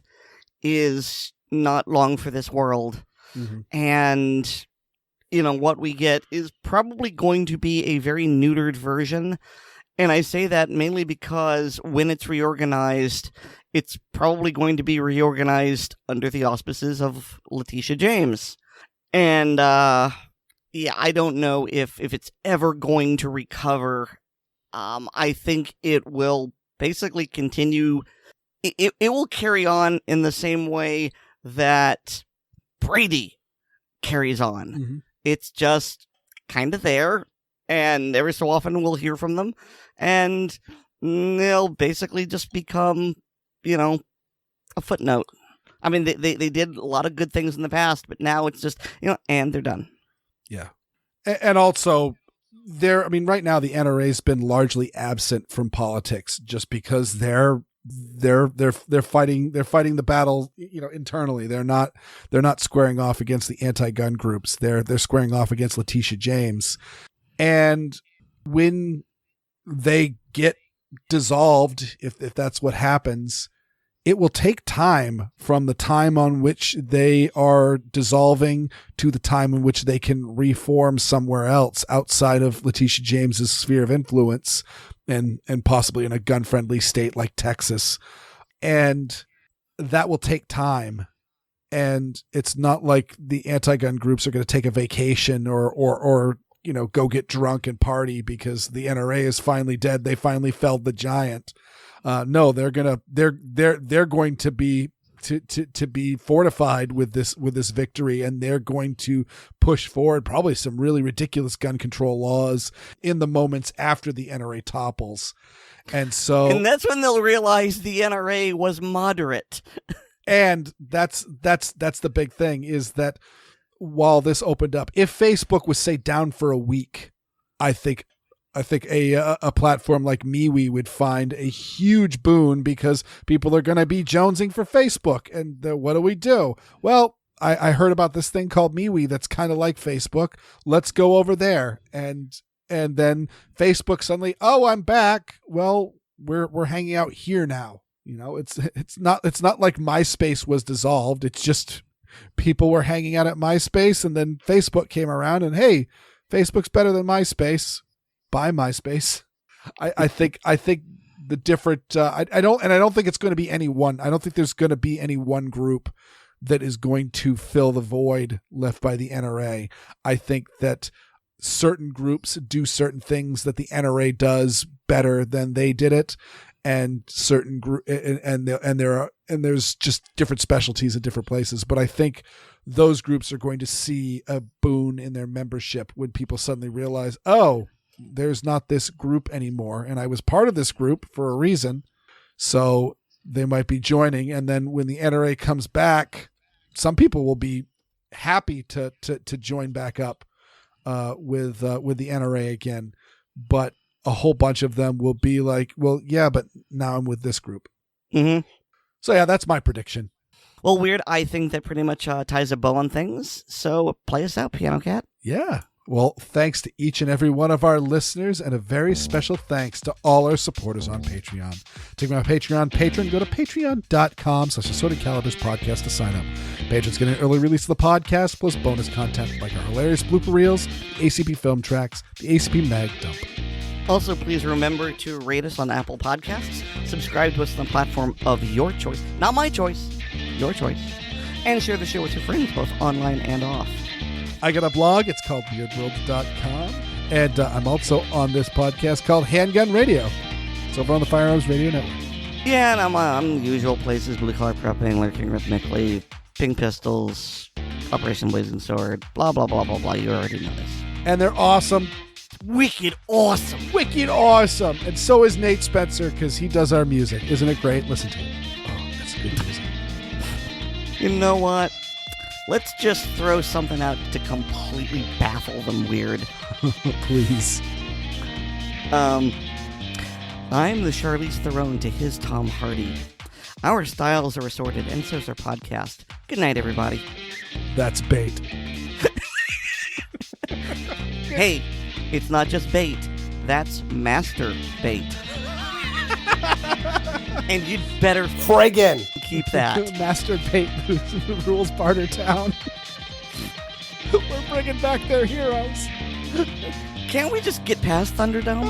is not long for this world. Mm-hmm. And, what we get is probably going to be a very neutered version. And I say that mainly because when it's reorganized, it's probably going to be reorganized under the auspices of Letitia James. And, I don't know if it's ever going to recover. I think it will basically continue. It will carry on in the same way that Brady carries on. Mm-hmm. It's just kind of there, and every so often we'll hear from them, and they'll basically just become, a footnote. I mean, they did a lot of good things in the past, but now it's just, and they're done. Yeah. And also, right now the NRA's been largely absent from politics just because they're fighting the battle, internally. They're not squaring off against the anti-gun groups. They're squaring off against Letitia James. And when they get dissolved, if that's what happens, it will take time from the time on which they are dissolving to the time in which they can reform somewhere else outside of Letitia James's sphere of influence and possibly in a gun-friendly state like Texas. And that will take time. And it's not like the anti-gun groups are going to take a vacation or go get drunk and party because the NRA is finally dead. They finally felled the giant. No, they're going to be to be fortified with this victory, and they're going to push forward probably some really ridiculous gun control laws in the moments after the NRA topples. And that's when they'll realize the NRA was moderate. And that's the big thing, is that while this opened up, if Facebook was, say, down for a week, I think a platform like MeWe would find a huge boon, because people are going to be jonesing for Facebook. And what do we do? Well, I heard about this thing called MeWe that's kind of like Facebook. Let's go over there. And then Facebook suddenly, oh, I'm back. Well, we're hanging out here now. It's not like MySpace was dissolved. It's just people were hanging out at MySpace, and then Facebook came around and, hey, Facebook's better than MySpace. Buy MySpace. I think the different, I don't think it's going to be any one. I don't think there's going to be any one group that is going to fill the void left by the NRA. I think that certain groups do certain things that the NRA does better than they did it. And certain there's just different specialties at different places. But I think those groups are going to see a boon in their membership when people suddenly realize, oh, there's not this group anymore, and I was part of this group for a reason, so they might be joining. And then when the NRA comes back, some people will be happy to join back up with the NRA again, but a whole bunch of them will be like, well, yeah, but now I'm with this group. Mm-hmm. So yeah, that's my prediction. Well, Weer'd, I think that pretty much ties a bow on things. So play us out, Piano Cat. Yeah. Well, thanks to each and every one of our listeners, and a very special thanks to all our supporters on Patreon. To become a Patreon patron, go to patreon.com/Assorted Calibers podcast to sign up. Patrons get an early release of the podcast, plus bonus content like our hilarious blooper reels, the ACP film tracks, the ACP mag dump. Also, please remember to rate us on Apple Podcasts, subscribe to us on the platform of your choice, not my choice, your choice, and share the show with your friends, both online and off. I got a blog. It's called Weir'dWorld.com, and I'm also on this podcast called Handgun Radio. It's over on the Firearms Radio Network. Yeah, and I'm on usual places: Blue Collar Prepping, Lurking Rhythmically, Pink Pistols, Operation Blazing Sword, blah, blah, blah, blah, blah. You already know this. And they're awesome. Wicked awesome. Wicked awesome. And so is Nate Spencer, because he does our music. Isn't it great? Listen to it. Oh, that's good music. You know what? Let's just throw something out to completely baffle them, Weer'd. Please. I'm the Charlize Theron to his Tom Hardy. Our styles are assorted, and so's our podcast. Good night, everybody. That's bait. Hey, it's not just bait. That's master bait. And you'd better friggin' keep that. Master bait rules Bartertown. We're bringing back their heroes. Can't we just get past Thunderdome?